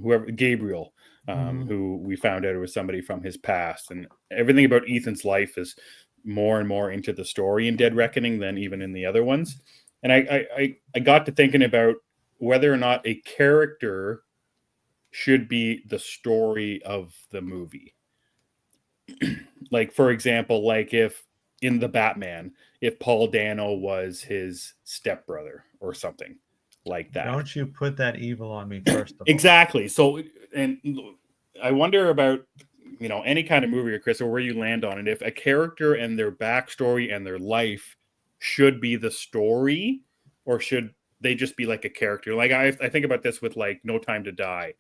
whoever Gabriel, who we found out was somebody from his past, and everything about Ethan's life is more and more into the story in Dead Reckoning than even in the other ones. And I got to thinking about whether or not a character should be the story of the movie. Like, for example, like if in the Batman, if Paul Dano was his stepbrother or something like that. Don't you put that evil on me, first of all. Exactly. So, and I wonder about, any kind of movie, or Chris, or where you land on it. If a character and their backstory and their life should be the story, or should they just be like a character? Like I think about this with like No Time to Die.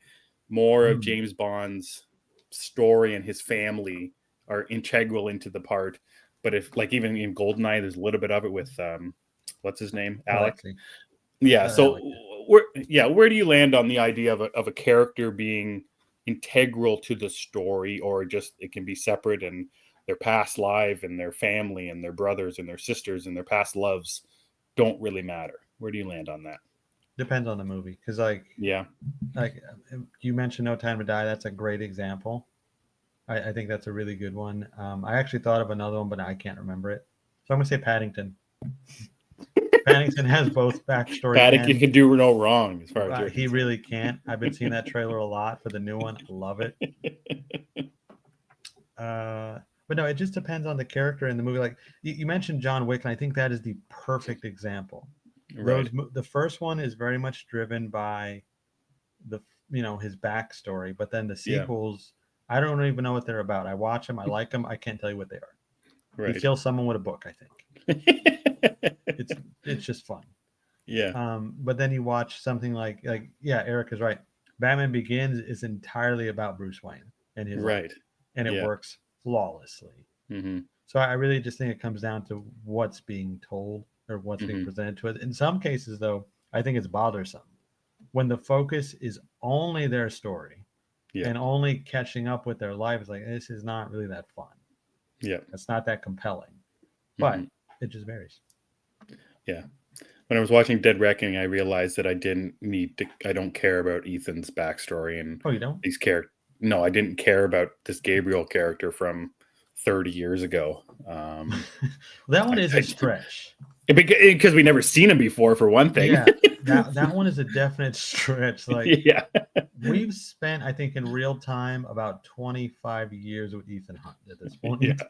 More of James Bond's story and his family are integral into the part. But if, like, even in Goldeneye, there's a little bit of it with what's his name, Alec. Yeah. So where do you land on the idea of a character being integral to the story, or just it can be separate and their past life and their family and their brothers and their sisters and their past loves don't really matter? Where do you land on that? Depends on the movie, because like you mentioned No Time to Die. That's a great example. I think that's a really good one. I actually thought of another one, but I can't remember it. So I'm gonna say Paddington. Paddington has both backstory. Paddington can do no wrong as far as he really can't. I've been seeing that trailer a lot for the new one. I love it. But no, it just depends on the character in the movie. Like you mentioned John Wick, and I think that is the perfect example. Right. The first one is very much driven by his backstory, but then the sequels, I don't even know what they're about. I watch them, I like them, I can't tell you what they are. Right. He kills someone with a book, I think. it's just fun. Yeah. But then you watch something like Eric is right. Batman Begins is entirely about Bruce Wayne and his life, and it works flawlessly. Mm-hmm. So I really just think it comes down to what's being told or what's being presented to it. In some cases, though, I think it's bothersome when the focus is only their story Yeah. and only catching up with their life is like, this is not really that fun. Yeah. It's not that compelling, but Mhm. it just varies. Yeah. When I was watching Dead Reckoning, I realized that I don't care about Ethan's backstory and Oh, you don't? these characters. No, I didn't care about this Gabriel character from 30 years ago. That one is a stretch. Because we never seen him before, for one thing. Yeah, that one is a definite stretch. Like Yeah. we've spent, I think, in real time about 25 years with Ethan Hunt at this Yeah. point.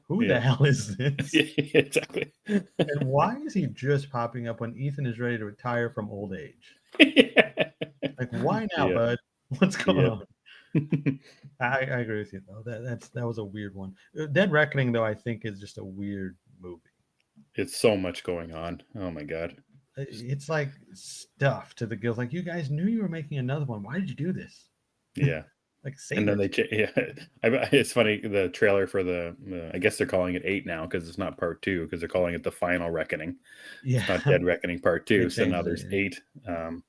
Who the Yeah. hell is this? Exactly. And why is he just popping up when Ethan is ready to retire from old age? Yeah. Like, why now, Yeah. bud? What's going Yep. on? I agree with you though. That was a weird one. Dead Reckoning though, I think is just a weird movie. It's so much going on. Oh my god. It's like stuff to the gills. Like you guys knew you were making another one. Why did you do this? Yeah. Like And save then it. yeah, it's funny, the trailer for I guess they're calling it 8 now because it's not part 2, because they're calling it the Final Reckoning. Yeah, It's not Dead Reckoning part they 2. So now changed there's it. 8.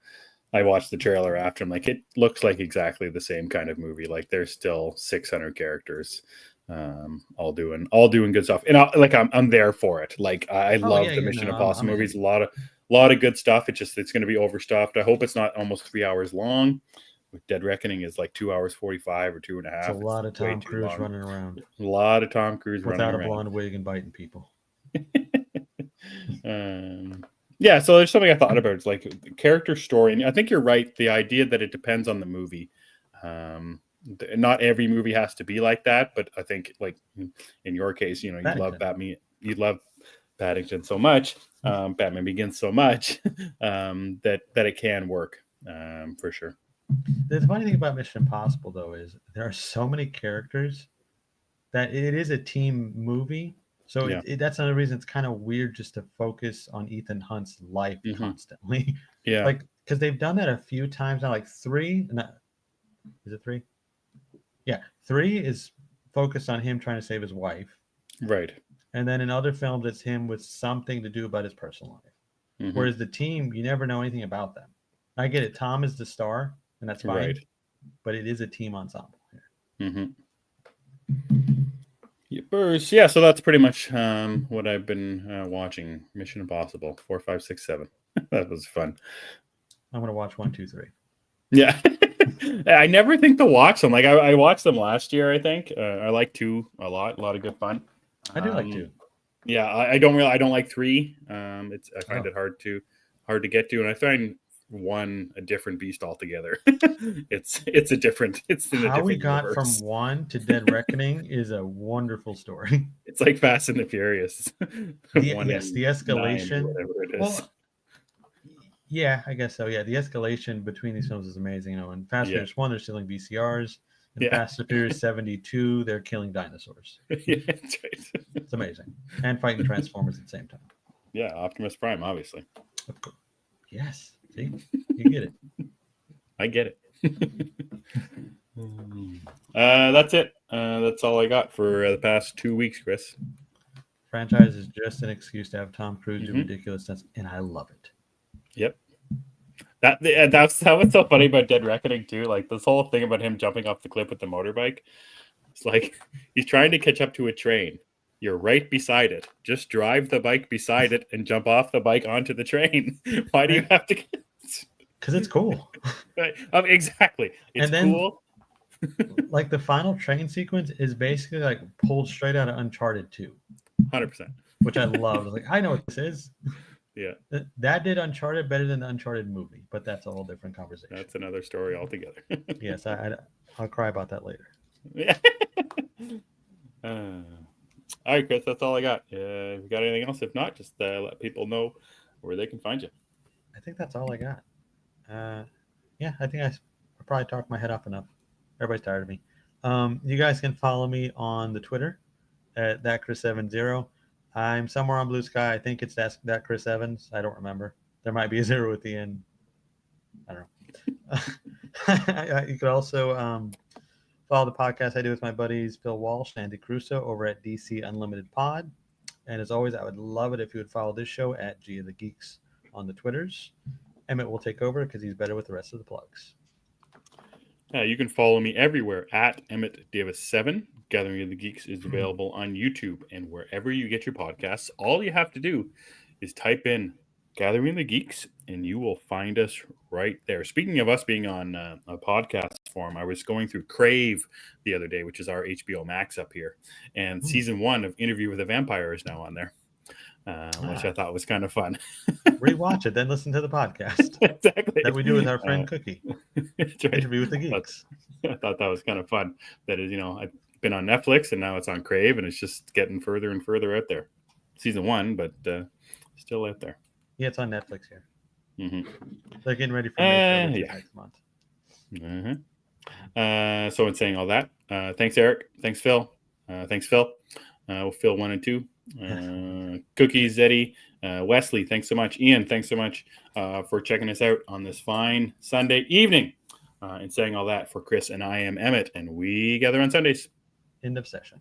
I watched the trailer after. I'm like, it looks like exactly the same kind of movie. Like there's still 600 characters, all doing good stuff, and I'm there for it. Like I Oh yeah, love the yeah. Mission No, Impossible I'm movies. in. A lot of good stuff. It's going to be overstuffed. I hope it's not almost 3 hours long. Dead Reckoning is like 2 hours 45 or two and a It's a half. It's lot of way Tom too Cruise long. running around A lot of Tom Cruise running without a around. blonde wig and biting people. um, yeah, so there's something I thought about. It's like the character story, and I think you're right. The idea that it depends on the movie. Not every movie has to be like that, but I think, like in your case, you love Paddington. Batman, you love Paddington so much, Batman Begins so much, that it can work, for sure. The funny thing about Mission Impossible though is there are so many characters that it is a team movie. So Yeah. that's another reason it's kind of weird just to focus on Ethan Hunt's life Hmm. constantly. Yeah. Like, because they've done that a few times now, like three. Is it three? Yeah, three is focused on him trying to save his wife. Right. And then in other films, it's him with something to do about his personal life. Hmm. Whereas the team, you never know anything about them. I get it. Tom is the star, and that's Right. fine, but it is a team ensemble here. Hmm. Yepers. Yeah, so that's pretty much what I've been watching. Mission Impossible 4, 5, 6, 7. That was fun. I'm gonna watch 1, 2, 3. Yeah. I never think to watch them. Like I watched them last year, I think. I like 2 a lot of good fun. I do like Um, 2. yeah, I don't like 3. I find Oh, it hard to get to, and I find 1 a different beast altogether. It's in a how we different got from universe. 1 to Dead Reckoning is a wonderful story. It's like Fast and the Furious, The 1 yes, and the 9 or escalation. whatever it is. Well, yeah, I guess so. Yeah, the escalation between these films is amazing. In Fast and Yeah, Furious 1, they're stealing VCRs. In yeah, Fast and Furious 72, they're killing dinosaurs. yeah. That's right. It's amazing. And fighting Transformers at the same time. Yeah, Optimus Prime, obviously. Of course. Yes. See? You get it. I get it. That's it. That's all I got for the past 2 weeks, Chris. Franchise is just an excuse to have Tom Cruise do Hmm. ridiculous stunts, and I love it. Yep. That was so funny about Dead Reckoning too. Like this whole thing about him jumping off the cliff with the motorbike. It's like he's trying to catch up to a train. You're right beside it. Just drive the bike beside it and jump off the bike onto the train. Why do you have to? Because it's cool. Exactly. It's And then, cool. like, the final train sequence is basically like pulled straight out of Uncharted 2, 100%. which I love. I was like, I know what this is. Yeah, That did Uncharted better than the Uncharted movie, but that's a whole different conversation. that's another story altogether. Yes, I'll cry about that later. Yeah. All right, Chris, that's all I got. If you got anything else? If not, just let people know where they can find you. I think that's all I got. Yeah, I think I probably talked my head up enough. Everybody's tired of me. You guys can follow me on the Twitter at that Chris70. I'm somewhere on Blue Sky. I think it's that Chris Evans. I don't remember. There might be a 0 at the end. I don't know. You could also follow the podcast I do with my buddies Phil Walsh and Andy Crusoe over at DC Unlimited Pod. And as always, I would love it if you would follow this show at G of the Geeks on the Twitters. Emmet will take over because he's better with the rest of the plugs. You can follow me everywhere at Emmet Davis 7. Gathering of the Geeks is available on YouTube and wherever you get your podcasts. All you have to do is type in Gathering of the Geeks and you will find us right there. Speaking of us being on a podcast form, I was going through Crave the other day, which is our HBO Max up here. And season 1 of Interview with a Vampire is now on there, which I thought was kind of fun. Rewatch it, then listen to the podcast. Exactly. That we do with our friend Cookie. That's right. Interview with the Geeks. I thought that was kind of fun. That is, I've been on Netflix and now it's on Crave and it's just getting further and further out there. Season 1, but still out there. Yeah, it's on Netflix here. Mm-hmm. They're getting ready for May next month. Mm-hmm. So in saying all that, thanks Eric, thanks Phil, Phil 1 and 2, Cookies, Eddie, Wesley, thanks so much, Ian, thanks so much for checking us out on this fine Sunday evening. And saying all that, for Chris and I am Emmet, and we gather on Sundays. End of session.